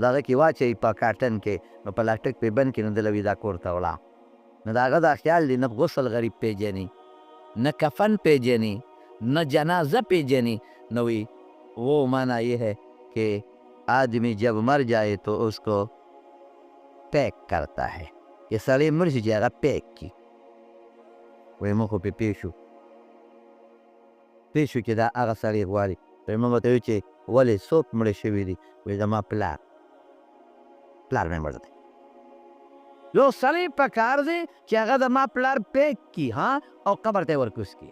S1: دغه کې واچوي په کاټن کې نو پلاستیک پې بند کړي نو دله وي دا کور ته وړه نو د هغه دا خیال دی نه غسل غریب پېژني न कफन पेजनी न जनाजा पेजनी न वही वो माना ये है कि आदमी जब मर जाए तो उसको पैक करता है ये सड़ी मर जाएगा पैक की वही मुख पे पेशू कि दा आगा सड़ी वाली तो मैं बताऊँ कि वाले सोप मरे शिविरी वही जमा प्लार में मरते یو سړی په کار دی چې هغه د ما پلار پیک کي ها او قبر ته ورکوز کي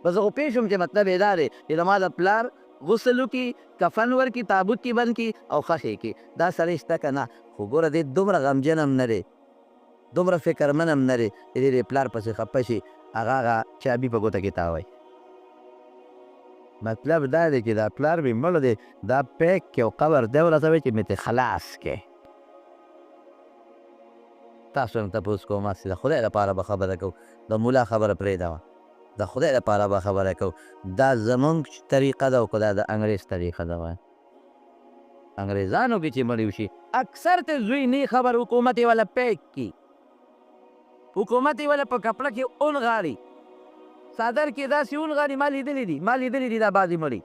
S1: بس خو پوه شوم چې مطلب یې دا دی چې د ما د پلار غسل وکړي کفن ورکړي تابوت کې بند کړي او ښخ یې کړي دا سړی شته که نه خو ګوره دی دومره غمجن هم نه دی دومره فکرمن هم نه دی چې دی د پلار پسې خفه شي هغه چابي په ګوته کې تاوی مطلب دا دی چې دا پلار مې مړ دی دا پیک کړي او قبر دی ورسوي چې مې ترې خلاص کړي تاسو هم تپوس کوم چې د خدای لپاره به خبره کوو د مولا خبره پرېږدوه د خدای لپاره به خبره کوو دا زمونږ طریقه ده او که دا د انګریز طریقه ده وایي انګریزانو کې چې مړي وشي اکثر ته زوی نه خبر حکومت یې والا پیک کي حکومت یې والا په کپړه کې اونغاړي څادر کې داسې اونغاړي ما لیدلي دي دا بعضې مړي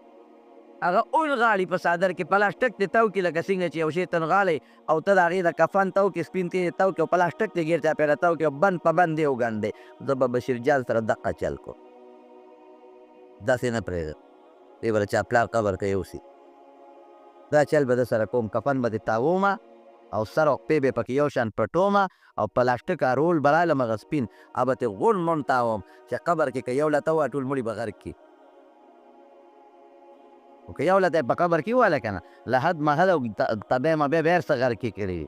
S1: هغه اونغاړي په څادر کې پلاستیک دې تاو کړي لکه څنګه چې یو شی تنغاړی او ته د هغې د کفن تاو کړي سپین تیل یې تاو کړي او پلاستیک دې ګیر چاپېره تاو کړي او بند په بند دې وګنډې زه به بشیر جان سره دقه چل کو داسې نه پرېږدم دې به د چا پلار قبر کې یوسي دا چل به د سره کوم کفن به دې تاومه او سر او پې به پکې یو شان پټومه او پلاستیک رول به رالم هغه سپین هغه به ترې غونډ مونډ تاوم چې قبر کې که یو لته وه ټول مړي به غرق کړي او که یو لته په قبر کې وواله که نه له حد محل او طبع مبع به هر څه غرق کړي وي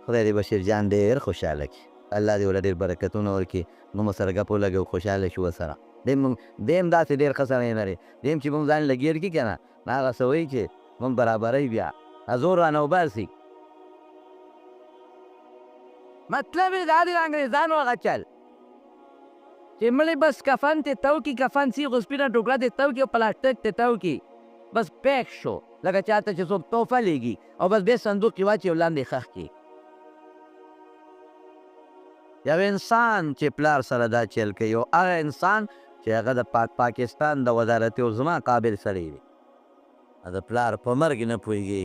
S1: خدای دې بشیر جان ډېر خوشحاله کړي الله دې ورله ډېر برکتونه ورکړي موږ سره ګپ ولګوو خوشحاله شو ورسره دی هم داسې ډېر ښه سړی نه دی دی هم چې موږ ځان له ګیر کړي که نه هغه څه وایي چې موږ برابروي بیا زور رانه وباسي مطلب یې دا دی د انګریزانو هغه چل چې مړی بس کفن ته تاو کړي کفن سیغ سپینه ټوکړه ته تاو کړي او پلاستیک ته تاو کړي بس پیک شو لکه چاته چې څوک تحفه لیږي او بس بیا صندوق کې واچي او لاندې ښخ کړي یو انسان چې پلار سره دا چل کوي او هغه انسان چې هغه د پاکستان د وزارت عظما قابل سړی دی، د پلار په مرګ نه پوهېږي،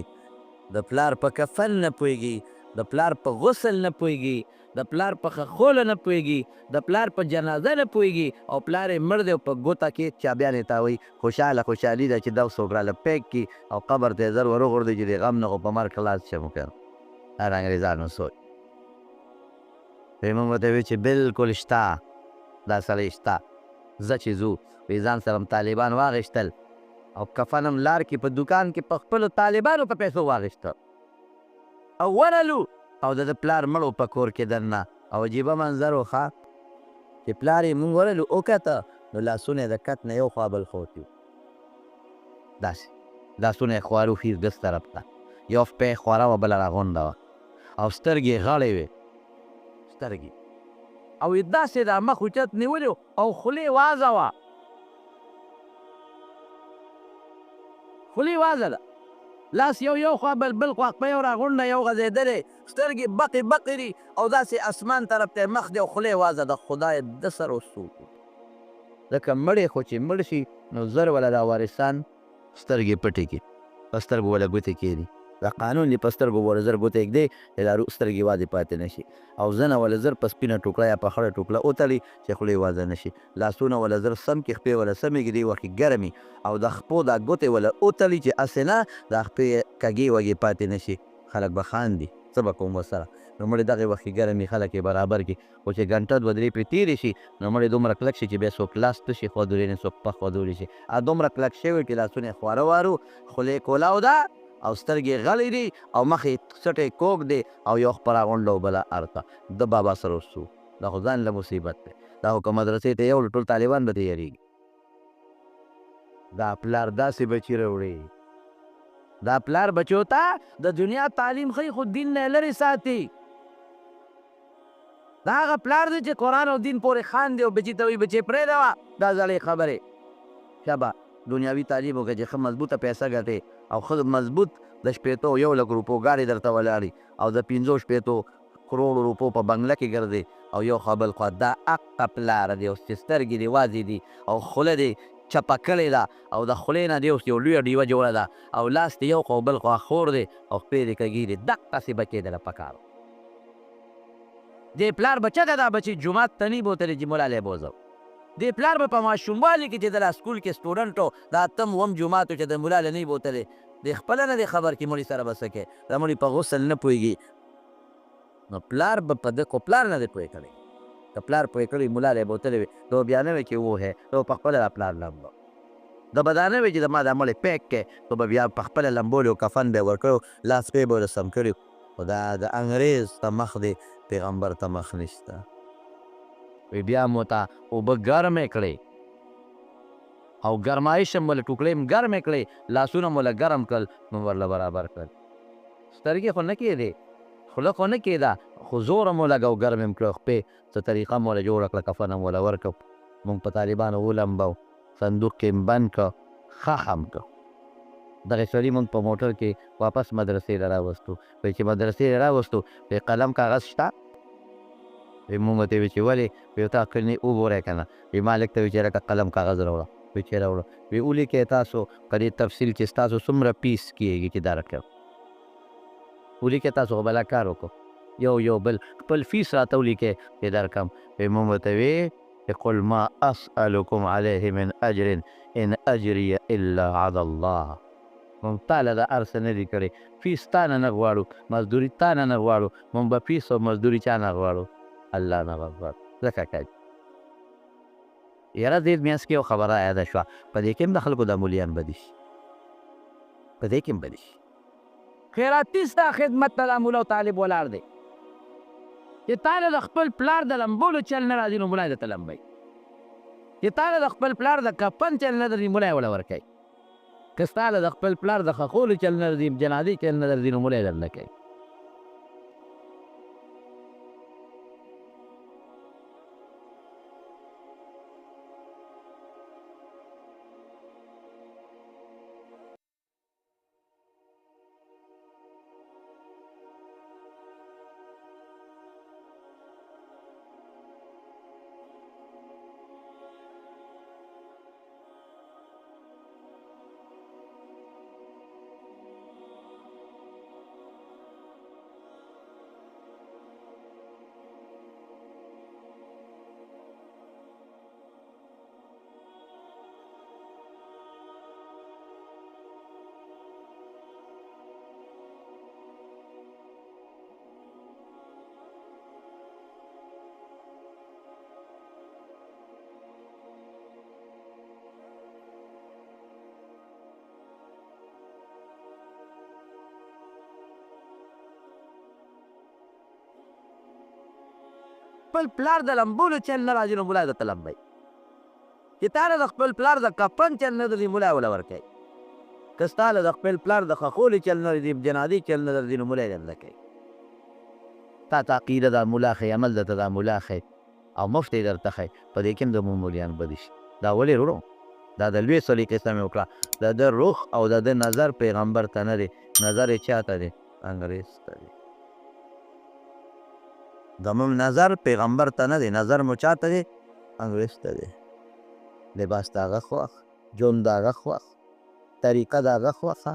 S1: د پلار په کفن نه پوهېږي، د پلار په غسل نه پوهېږي، د پلار په خښولو نه پوهېږي، د پلار په جنازه نه پوهېږي او پلار یې مړ دی او په ګوته کې چابیانې تاووي. خوشحالي ده چې دا څوک راله پیک کړي او قبر ته یې زر ور وغورځوي چې د غم نه خو په مرګ خلاص شم که نه. دا د انګرېزانو سوچ. موږ ورته وایو چې بلکل شته، دا سړی شته. ځه چې ځو وایي ځان سره هم طالبان واخېستل او کفن هم لار کې په دوکان کې په خپلو طالبانو په پیسو واخېسته او ورلو او د پلار مړو په کور کې دننه او عجیبه منظر و ښه چې پلار یې مونږ ورلو وکته نو لاسونه یې د کټ نه یو خوا بل خوا کې داسې لاسونه یې خوارو ښي ګس طرف ته، یو خپه یې خواره وه بله راغونډه وه او سترګې یې غړې وې سترګې او داسې دا مخ اوچت نیولې او خولې وازه وه، خولې وازه ده، لاس یو خوا بل خوا خپه یو راغونډه یو غځېدلې، سترګې بقې بقې دي او داسې اسمان طرف ته مخ دی او خولې وازه ده. خدای ده سره څوک ځکه مړې خو چې مړ شي نو زر وله دا وارثان سترګې پټې کړي، په سترګو وله ګوتې کښېږدي. دا قانون دی، په سترګو وله زر ګوتې ږدې چې دا سترګې وازې پاتې نه شي او زنه وله زر په سپینه ټوکړه یا په خړه ټوکړه وتړي چې خولې وازه نه شي. لاسونه وله زر سم کړي، خپې وله سمې کړي، دې وخت کې ګرمې او د خپو دا ګوتې وله وتړي چې هسې نه دا خپې کږې وږې پاتې نه شي. خلک به خاندي څه به کوم ورسره. نو مړې دغې وخت کې ګرمې خلک یې برابر کړي، خو چې ګنټه دوه درې پرې تېرې شي نو مړې دومره کلک شي چې بیا څوک لاس تشي خوځولی نه، څوک پخ خوځولی شي. دومره کلک شوي چې لاسونه یې خواره وارو، خولې کولاو ده او سترګې غلې دي او مخ یې څټی کوږ دی او یو خپه راغونډه او بله ارته. د بابا سره وسو دا خو ځان له مصیبت دی. دا خو که مدرسې ته یوړو ټول طالبان به تیارېږي. دا پلار داسې بچي راوړي، دا پلار بچو ته د دنیا تعلیم ښیي خو دین نه یې لرې ساتي. دا هغه پلار دی چې قرآن او دین پورې خاندي او بچي ته وایي بچې پرېږده دا زړې خبرې شبه دنیاوي تعلیم وکړه چې ښه مضبوطه پیسه ګټې او ښه مضبوط د شپېتو 1,00,000 روپو ګاډي درته ولاړي او د 50 کروړو روپو په بنګله کې ګرځې او یو خوا بل خوا. دا حقه پلار دی اوس چې سترګې دې وازې دي او خوله دې چپه کړې ده او د خولې نه دې اوس یو لویه ډیوه جوړه ده او لاس دې یو خوا بل خوا خور دی او خپې دې کږې دي. دقسې بچې دله پکار دې پلار بچه ده، دا بچې جومات ته نه بوتلی چې ملا لی بوځو. دې پلار به په ماشوموالي کې چې د لا سکول کې سټوډنټ و دا اتم اووم جومات و چې د ملا لی نه بوتلی دې خپله نه دی خبر کې مړي سره به څه کوې، د مړي په غسل نه پوهېږي نو پلار به په ده خو پلار نه دی پوهې کړی. که پلار پوهې کړی ملا لی بوتلی وي نو بیا نه وی چې ووهې نو په خپله دا پلار لمبه د به دا نه وی چې د ما دا مړی پیک کې نو به بیا په خپله لمبولي او کفن به یې ورکړی لاس پې به ورسم کړي. خو دا د انګریز ته مخ دی پیغمبر ته مخ نشته. وی بیا مو ته اوبه ګرمې کړې او ګرمایش هم له ټوکړې هم ګرمې کړې، لاسونه مو له ګرم کړل نو ورله برابر کړل. سترګې خو نه کېدې، خوله خو نه کېده خو زور هم ولګو ګرم هم کړه، خپې څه طریقه م وله جوړه کړه، کفن هم وله ورکړو، مونږ په طالبانو ولمبو، صندوق کې هم بند کړه، ښخ هم کړه. دغې سړي مونږ په موټر کې واپس مدرسې له راوستو. وایي چې مدرسې له راوستو وایي قلم کاغذ شته؟ وایي مونږ ورته وایي چې ولې؟ وایي تا کلینې وګورئ که نه. وایي مالک ته وایي چې لکه قلم کاغذ راوړه. وایي چې راوړه. وایي ولیکئ تاسو په دې تفصیل چې ستاسو څومره فیس کېږي چې درکړم. ولیکئ تاسو خو بله کار وکړو یو بل خپل فیس راته ولیکئ چې درکړم. وایي مونږ ورته وایي چې قل ما اسألکم علیه من اجر ان اجریه الا علی الله. مونږ تا له د هر څه نه دي کړی، فیس تا نه نه غواړو، مزدوري تا نه نه غواړو، مونږ به فیس او مزدوري چا نه غواړو؟ الله نه به غواړو. ځکه که یاره دې میانځ کې یو خبره یاده شوه، په دې کې هم د خلکو دا مولیان بدي شي، په دې کې هم بدي شي. خیراتي ستا خدمت ته دا مولا او طالب ولاړ دی چې تا له د خپل پلار د لمبولو چل نه راځي نو ملا یې درته لمبوي، چې تا له د خپل پلار د کفن چل نه درځي ملا یې وله ورکوي، که ستا له د خپل پلار د خښولو چل نه درځي جنازې چل نه درځي نو ملا یې درله کوي. خپل پلار د لمبولو چل نه راځي نو ملا درته لمبوي چې تا له د خپل پلار د کفن چل نه درځي ملا وله ورکوي که ستا له د خپل پلار د خښولې چل نه درځي جنازې چل نه درځي نو ملا یې درته کوي تا ته عقیده دا ملا ښیي عمل درته دا ملا ښیي او مفت یې درته ښیي په دې کې هم زموږ مولیان بدي شي دا ولې وروڼو دا د لوی سلیقې سره مې وکړه د ده روح او د ده نظر پیغمبر ته نه دی نظر یې چا ته دی انګریز ته دی زموږ نظر پیغمبر ته نه دی نظر مو چا ته دی انګریز ته دی لباس د هغه خوښ ژوند د هغه خوښ طریقه د هغه خوښه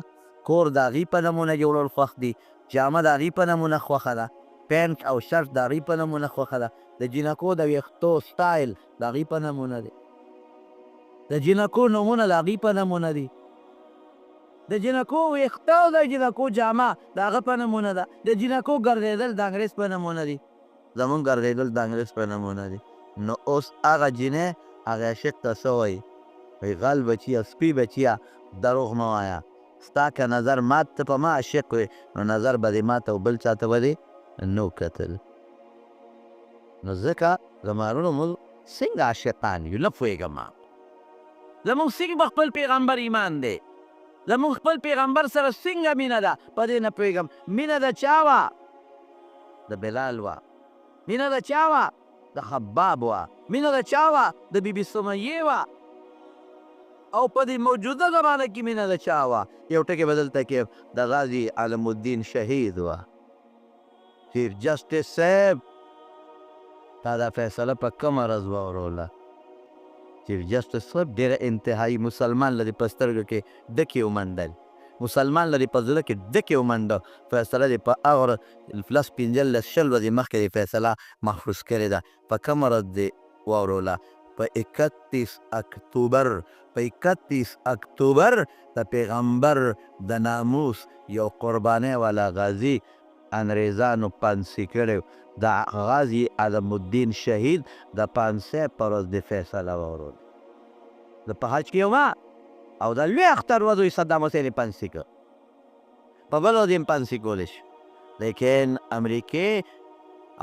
S1: کور د هغې په نمونه جوړول خوښ دي جامه د هغې په نمونه خوښه ده پینټ او شرټ د هغې په نمونه خوښه ده د جینکو د ویښتو سټایل د هغې په نمونه دی د جینکو نومونه د هغې په نمونه دي د جینکو ویښته او د جینکو جامه د هغه په نمونه ده د جینکو ګرځېدل د انګریز په نمونه دي زمونږ ګرځېدل د انګریز په نمونه دي نو اوس هغه جینۍ هغه عاشق ته څه وایي وایي غل بچیه سپي بچیه دروغ مه وایه ستا که نظر مات ته په ما عاشق وي نو نظر به دې ماته او بل چا ته به دې نو کتل نو ځکه زمانونو موږ څنګه عاشقان یو نه پوهېږم ما زمونږ څنګه په خپل پیغمبر ایمان دی زمونږ خپل پیغمبر سره څنګه مینه ده په دې نه پوهېږم مینه د چا وه د بلال وه مینه د چا وه د خباب وه مینه د چا وه د بیبي سمیې وه او په دې موجوده زمانه کې مینه د چا وه یو ټکې به دلته کې د غازي علم الدین شهید وه چیف جسټس صاحب تا دا فیصله په کومه ورځ واوروله چیف جسټس صاحب ډېره انتهایي مسلمان لري په سترګو کې ډکې ومنډل مسلمان لري په زړه کې ډکې ومنډه فیصله دې په هغه لس پنځلس شل ورځې مخکې دې فیصله محفوظ کړې ده په کومه ورځ دې واوروله په 31 اکتوبر د پیغمبر د ناموس یو قربانۍ والا غازي انګریزانو پانسي کړی د غازي علم الدین شهید د پانسۍ په ورځ د فیصله واوروله زه په حج کې یم او د لوی اختر ورځ یې صدام حسین یې پانسي کړ په بله ورځ یې هم پانسي کولی شي لیکن امریکې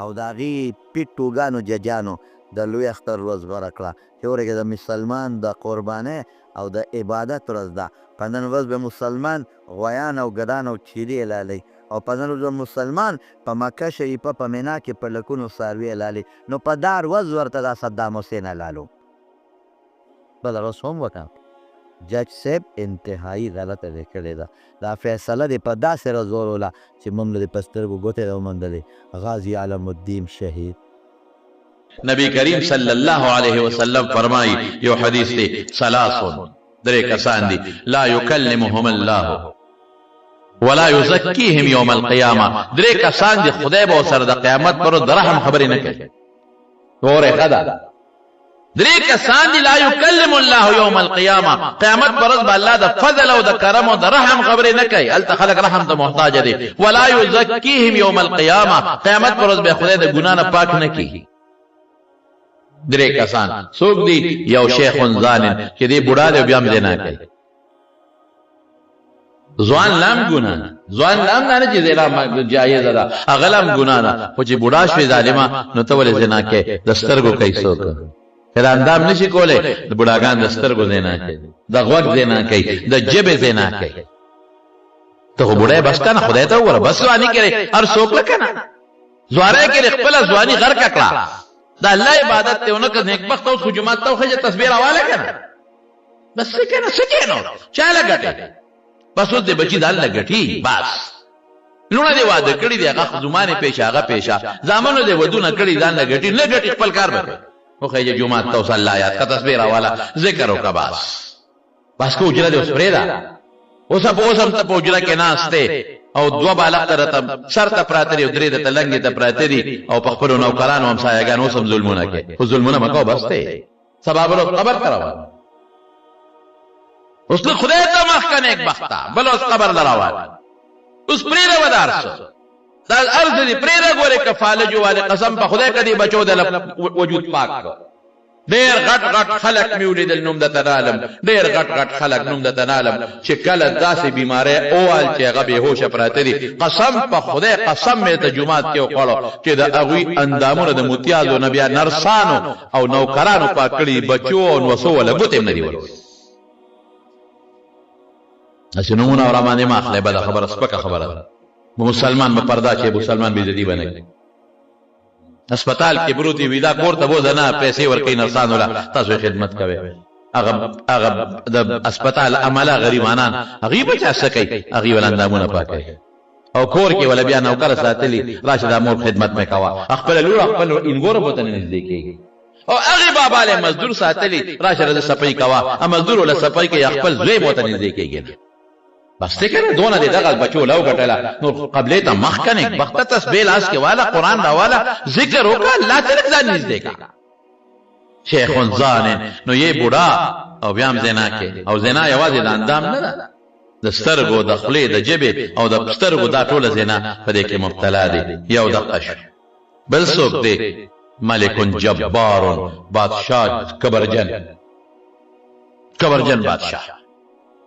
S1: او د هغې پیټ ټوګانو ججانو د لوی اختر ورځ غوره کړه چې ورکې د مسلمان د قربانۍ او د عبادت ورځ ده په نن ورځ به مسلمان غویان او ګډان او چیرې حلالوي او په نن ورځ مسلمان په مکه شریفه په مینا کې په لکونو څاروي حلالوي نو په دا ورځ ورته دا صدام حسین حلالو بله ورځ هم وکړه جج صاحب انتهایی غلطه دی کړې ده دا فیصله دې په داسې ورځ وروله چې موږ دې په سترګو ګوتې راوموندلې غازي علم الدین شهید
S2: نبی کریم صلی اللہ علیہ وسلم فرمائی یو حدیث دی سلاسون درے کسان دی لا یکلمهم اللہ ولا یزکیہم یوم القیامہ درے کسان دی خدای با سر دا قیامت پر درحم خبری نکے غور خدا درے کسان دی لا یکلم اللہ یوم القیامہ قیامت پر با اللہ دا فضل و دا کرم و دا رحم خبری نکے التا خلق رحم دا محتاج دی ولا یزکیہم یوم القیامہ قیامت پر با خدای دا گناہ پاک نکی درے کسان سوک دی یو شیخ زانن کہ دی بڑا دے بیام دینا کئی زوان لام گناہ زوان لام دانا چی زیرا جائز دا اغلام گناہ دا خوچی بڑا شوی ظالمہ نتول زینا کے دسترگو کئی سوک پھر اندام نشی کولے بڑاگان دسترگو زینا کئی دا غوک زینا کئی دا جب زینا کئی تو بڑای بس کنا خدای تا ہوا بس زوانی کرے ار سوک لکنا زوارے کرے خپلا زوانی غر ککلا دا اللہ عبادت تے انہوں کا نیک بخت ہو خجمات تا خجر تصویر آوالے کنا بس سکینا سکینو چاہ لگٹے بس اس دے بچی دال لگٹی بس لونا دے وعدہ کڑی دے اگا خزمانے پیشا اگا پیشا زامنو دے ودونا کڑی دال لگٹی لگٹی اقبل کار بکے وہ خیجر جمعات تا صلی اللہ آیات کا تصویر آوالا ذکر ہو کا بس کو اجرہ دے اس پریدہ اوسا پا اوسا تا پا اجرہ کے ناستے او دو بالغ ترتا سر تا پراتری او دری تا لنگی تا پراتری او پخپلو نوکرانو هم سایگان اوسم ظلمونا کے خود ظلمونا مکاو بستے سباب لو قبر تراوان اس نے خدای تا مخکن ایک بختا بلو اس قبر دراوان اس پریرہ ودار سو دا ارض دی پریرہ گورے کفال جو والے قسم پا خدای کا دی بچو دل وجود پاک کو ډیر غټ غټ خلک مې ولیدل نوم د تنالم ډیر غټ غټ خلک نوم د تنالم چې کله داسې بیماری اوال چې هغه بېهوشه پراته دي قسم په خدای قسم مې ته جومات کې وخوړو چې د هغوی اندامونه د موتیازو نه بیا نرسانو او نوکرانو پاک کړي بچو او نوسو ولا ګوتې هم نه دي ورکړي هسې نومونه راباندې مه اخلئ بده خبره سپکه خبره ده مسلمان به پردا چې مسلمان بېعزتي به نه کوي اسپیټال کې پروت وي دا کور ته بوځه نه پیسې ورکوي نرسانو له تاسو خدمت کوئ هغه د اسپیټال عمله غریبانان هغوی به چا څه کوي هغوی ول اندامونه پاکوي او کور کې ولا بیا نوکره ساتلي راشه دا مور خدمت مې کوه خپله لور خپل انګوره به ته نه نږدې کېږي او هغې بابا له مزدور ساتلي راشه د صفایي کوه مزدور وله صفایي کوي خپل زوی به ورته نږدې کېږي بس ته کنه دونه دې دغه بچو لو ګټله نور قبلې ته مخ کنه وخت تسبیح لاس کې والا قران دا والا ذکر وکړه الله تعالی ځان نږدې کا شیخ زان نو یې بوډا او بیا هم زنا کې او زنا یوازې د اندام نه ده د سترګو د خولې د جبې او د سترګو دا ټوله زنا په دې کې مبتلا دي یو د قشر بل څوک دی ملک جبار بادشاہ کبرجن بادشاہ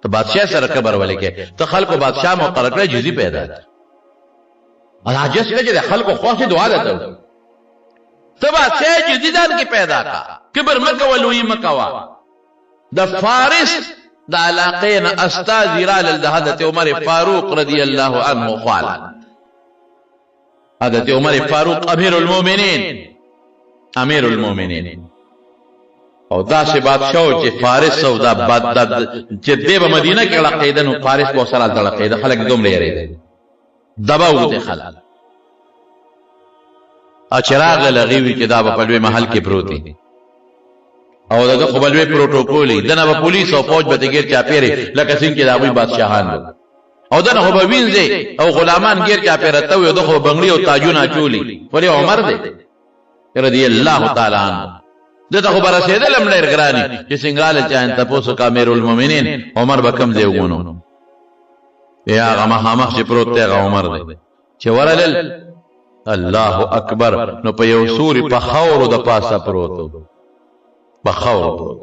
S2: تو بادشاہ سره کبر ولې کې ته خلکو بادشاہ مقرر کړی جزي پیدا ده عاجز کړي د خلکو خوښ دعا ده ته بادشاہ جزي ځان کې پیدا کا کبر مکه ولوی مکوا د فارس د علاقین استاذ رال د حضرت عمر فاروق رضی الله عنه قال حضرت عمر فاروق امیر المؤمنین او دا سه بادشاہ چې فارس او دا چې د مدینه کې علاقیده نو فارس په سره د علاقیده خلک دومره یری دبا وته خلک اچراغ لغوي چې دا په لوی محل کې پروت دي او دا خپل لوی پروتوکول دنه په پولیس او فوج به غیر چا پیری لکه څنګه چې دا وی بادشاہان او دنه خو به وینځي او غلامان غیر چا پیرته یو د خو بنگړي او تاجونه چولی ولې عمر دی رضی الله تعالی عنہ دته خو بر رسیدل هم ډیر ګرانی چې څنګه چاهن تاسو کا امیر المؤمنین عمر بکم دی وګونو یا هغه مخامخ چې پروت دی هغه عمر دی چې ورلل الله اکبر نو په یو سوري په خاورو د پاسه پروت په خاورو پروت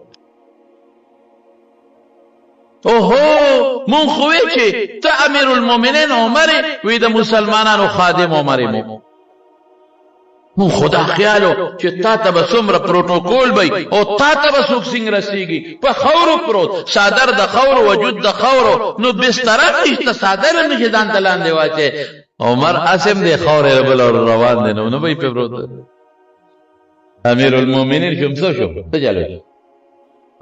S2: اوهو مون خو چې ته امیر المؤمنین عمر وی د مسلمانانو خادم عمر مو مون خدا خیالو چې تا ته به څومره پروتوکول وي او تا ته به څوک څنګه رسیږي په خاورو پروت صادر د خاورو وجود د خاورو نو بستر نشته صادر نشي ځان ته لاندې واچي عمر اسم د خاورې بل روان دي نو به په پروت امیر المؤمنین کوم څه شو ته جالو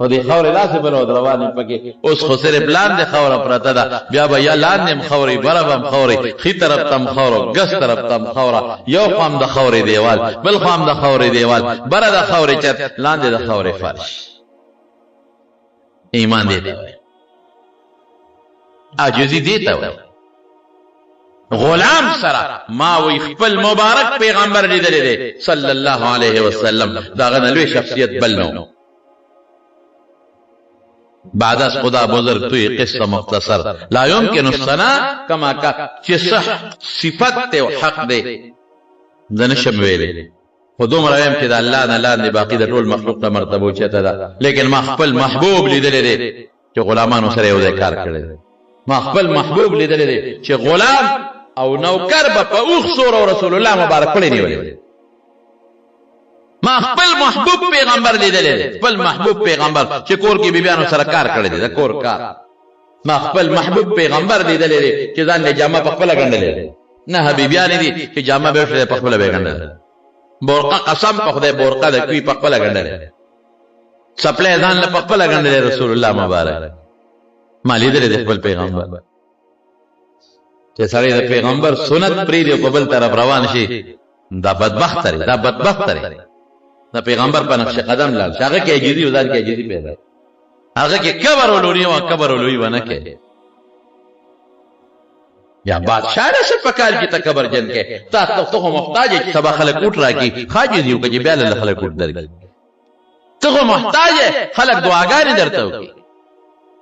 S2: او د خاورې لاس بل روان پکې اوس خو سره بلان د خاور پرته ده بیا به یا لاندې خاورې برابم خاورې خي طرف تم خاور ګس طرف تم خاور یو قام د خاورې دیوال بل قام د خاورې دیوال بر د خاورې چت لاندې د خاورې فرش ایمان دې عاجزي دې ته غلام سره ما وی خپل مبارک پیغمبر لیدلې دي صلی الله علیه وسلم دا غنلوی شخصیت بل نو بعد از خدا بزرگ توی قصه مختصر لا يمكن الثناء كما چې صح صفت ته حق دی دنشم ویلې خودم رایم چې د الله نه لاندې باقی د ټول مخلوق ته مرتبه اوچته ده لیکن ما خپل محبوب لیدلې دي چې غلامانو سره یو ځای کار کړی ما خپل محبوب لیدلې دي چې غلام او نوکر په اوخ سور او رسول الله مبارک پړې نیولې ما خپل محبوب پیغمبر لیدلې خپل محبوب پیغمبر چې کور کې بیبيانو سره کار کړی دی دا کور کار ما خپل محبوب پیغمبر لیدلې چې ځان له جامه په خپل غندلې نه حبيبيان دي چې جامه به په خپل به غندل بورقه قسم په خدای بورقه د کوي په خپل غندل سپلې ځان له په خپل غندل رسول الله مبارک ما لیدلې خپل پیغمبر چې سړی د پیغمبر سنت پری دی په بل طرف روان شي دا بدبخت لري دا بدبخت لري دا پیغمبر په نقش قدم لاړ هغه کې عجیزي وزاد کې عجیزي پیدا هغه کې کبر ولوري او کبر ولوي ونه کې یا بادشاہ نه پکار کې تکبر جن کې تاسو ته محتاج چې سبا خلک اوټ راکی خاجي دیو کې بیا له خلک اوټ درګي ته محتاج خلک دعاګانې درته وکي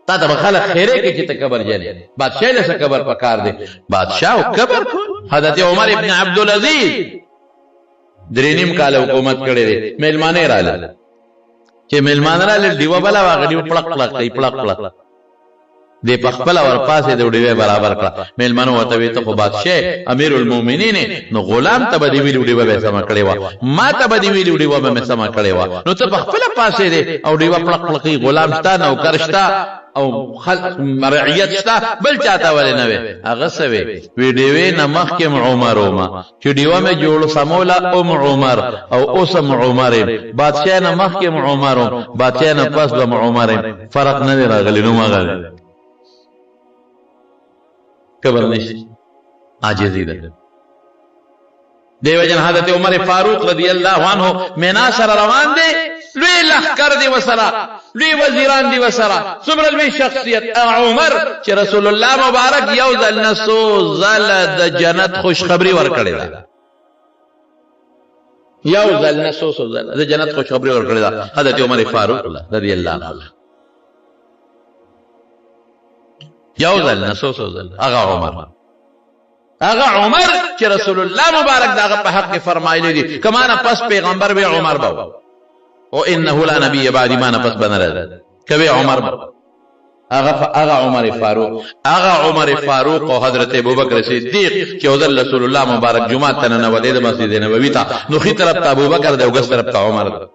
S2: تا ته خلک خیره کې چې تکبر جن بادشاہ له کبر پکار دی بادشاہ او کبر حضرت عمر ابن عبد العزيز درینیم کال حکومت کړی دی میلمانه رااله چې مېلمانه راغلل ډیوه بله وه هغه ډیوه پړق پړق کوي پړق پړق دې په خپله ورپاسې د ډیوې برابر کړه مېلمنو ورته ویې ته خو بادشاه امیر المؤمنین نو غلام ته به دې ویلي ډیوه به یې سمه کړې وه ما ته به دې ویلي ډیوه به مې سمه کړې وه نو ته په خپله پاسېدې او ډیوه پړق پړق کوي غلام شته نوکر شته او رعیت شته بل چاته ولې نه وې هغه څه وې وی ډیوې نه مخکې عمر ومه چې ډیوه مې جوړ سموله عمر او اوس عمر یم بادشاه نه مخکې عمر وم بادشاه نه پس به عمر یم فرق نه دی راغلی نو مغه کبر نشي عاجزی ده دیو جن حضرت عمر فاروق رضی الله عنه مینا سره روان دي لوی لخر دی وسره لوی وزیران دی وسره څومره لوی شخصیت عمر چې رسول الله مبارک یو ځل نسو زل د جنت خوشخبری ورکړی ده یو ځل نسو زل د جنت خوشخبری ورکړی ده حضرت عمر فاروق رضی الله عنه یو ځل نسو زل هغه عمر چې رسول الله مبارک داغه په حق فرمایلی دي کما نه پس پیغمبر به عمر باو او انه لا نبی بعد ما نه پس بنره کوي عمر هغه عمر فاروق او حضرت ابوبکر صدیق چې ودل رسول الله مبارک جمعه تنه نه ودی د مسجد نبوي ته نو خي طرف ته ابوبکر دی او ګس طرف ته عمر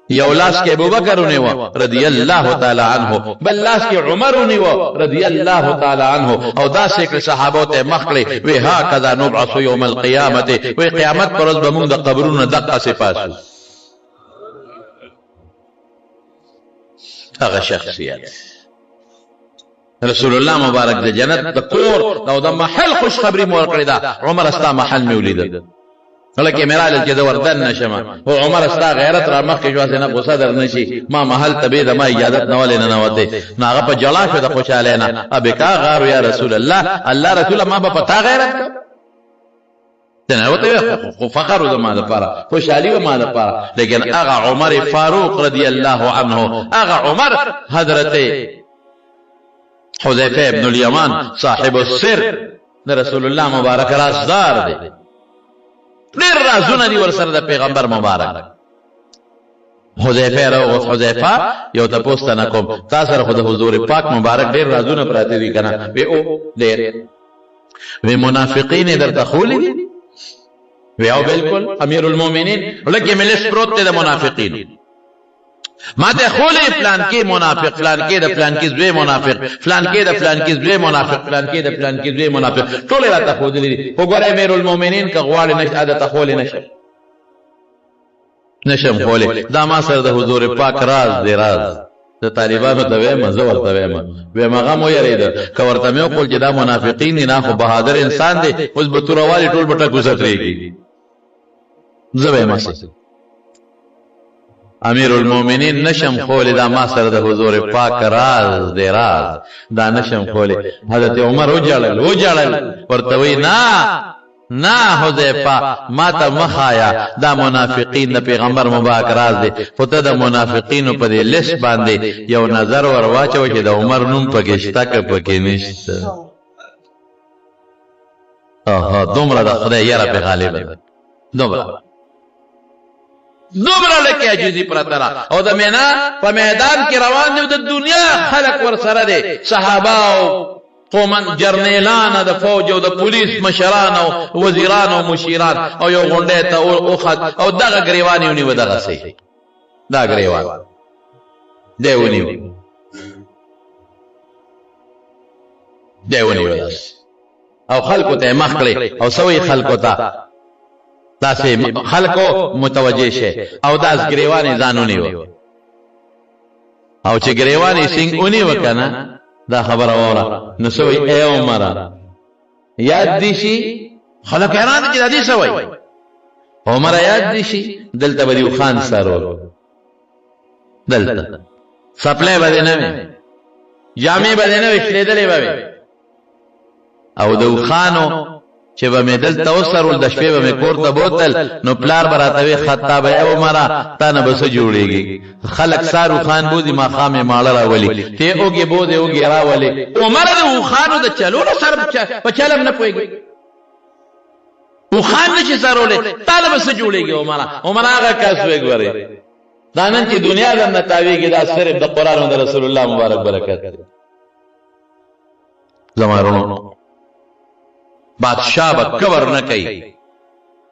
S2: یو لاس کې ابوبکر ونیو رضی الله تعالی عنه بل لاس کې عمر ونیو رضی الله تعالی عنه او دا شکل صحابه ته مخکړي وی ها کذا نبعث یوم القیامت وی قیامت پر ورځ به موږ د قبرونو دقه سپاسو هغه شخصیت رسول الله مبارک د جنت د کور او د محل خوش خبری مور کړی دا عمر استا محل مولید لکه میراله چې د وردن نشم او عمر استا غیرت را مخ کې جواسه نه غوسه در نشي ما محل تبه د ما اجازه نه ولې نه وته ناغه په جلا شو د خوشاله نه ابکا غار یا رسول الله رسول ما په پتا غیرت دنه وته خو فخر د ما لپاره خوشالي و ما لپاره لیکن هغه عمر فاروق رضی الله عنه هغه عمر حضرت حذیفه ابن الیمان صاحب السر رسول الله مبارک رازدار دی ډیر رازونه دي ورسره د پیغمبر مبارک حذیفه یو تاسو ته کوم تاسو سره خود حضور پاک مبارک ډیر رازونه پراته دي کنه وی او ډیر وی منافقین درته خولي وی او بالکل امیر المؤمنین لکه ملش پروت د منافقین ماته خولي پلان کې منافق فلان کې د پلان کې زوی منافق فلان کې د فلان کې زوی منافق فلان کې د فلان کې زوی منافق ټول راته خو دي وګوره امیر المؤمنین که غواړي نشه عادت خولي نشم خولي دا ما سره د حضور پاک راز دی راز د طالبانو ته وایم زه ورته وایم هغه مو یریده که ورته مې وکول چې دا منافقین نه خو بهادر انسان دی اوس به توروالی ټول بټه ګوزتريږي زه وایم امیر المؤمنین نشم خولی دا ما سره د حضور پاک راز دی راز دا نشم خولی حضرت عمر وجړل ورته وی نه حذیفه ما ته مخایا دا منافقین د پیغمبر مبارک راز دی خو ته د منافقینو په دې لیست باندې یو نظر ور واچو چې د عمر نوم پکې شته که پکې نشته دومره د خدای یاره په غالب دومره لکه عجیزی پرتره او د مینا په میدان کې روان دی د دنیا خلق ور سره دي صحابه او قومن جرنیلان د فوج او د پولیس مشران او وزیران او مشیران او یو غونډه ته او خد او دغه گریوانی ونی و دغه سي دا گریوان دیونی وداس او خلقو ته مخکړي او سوي خلقو ته داسې خلقو متوجه شه او داس گریوانی ځانونی و او چې گریوانی سنگ اونی وکنه دا خبر اوره نو سوي اے عمر یاد دي شي خلک حیران دي چې دې سوي عمر یاد دي شي دلته بریو خان سره دلته سپلای بده نه جامې بده نه وشلیدلې به او دو خانو چې به مې دلته وسرول د شپې به مې کور ته بوتل نو پلار براتوي خطاب ای عمره تا نه بس جوړيږي خلک سارو خان بودي ما خامه ماړه راولي ته اوګي بودي اوګي راولي عمر د خانو د چلولو سره په چلم نه پويږي او خان نشي سرولې تا نه بس جوړيږي عمر هغه کس وګوري دا نن چې دنیا درنه تاویږي دا صرف د قرآن او د رسول الله مبارک برکت دی. زمارونو بادشاہ به کبر نه کوي،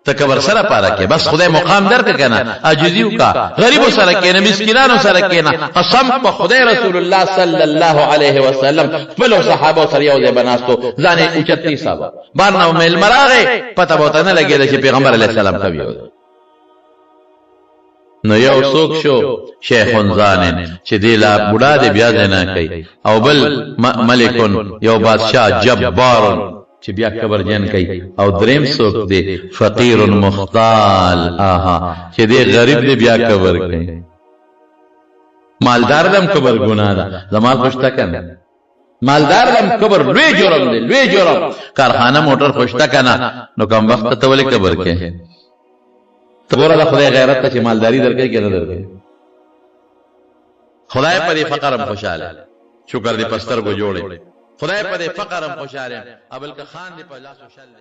S2: ته کبر سره پاره کې بس خدای مقام درک کنه، عاجزی وکا، غریبو سره کېنه، مسکینانو سره کېنه. قسم په خدای رسول الله صلی الله علیه وسلم خپل صحابه سره یو ځای بناستو، ځان یې اوچت نه حساب بار نه مل مراغه پته بوته نه لګیږي چې پیغمبر علیه السلام کوي. نو یو څوک شو شیخ ځانن چې دی لا بوډا دی بیا نه کوي، او بل ملکون یو بادشاہ جبار چې بیا کبر جن کوي، او دریم څوک دی فقیر مختال، آها چې دی غریب دی بیا کبر کوي. مالدار دم کبر ګناه ده، زما خوشته کنه مالدار دم کبر لوی جرم دی، لوی جرم. کارخانه موټر خوشته کنه نو کم وخت ته ولې کبر کوي؟ تبور الله خدای غیرت ته چې مالداری درکې کنه درکې. خدای په دې فقرم خوشاله، شکر دې پستر کو جوړې، خدای په دې فقرم خوشاله، ابل کا خان دې په لاس خوشاله.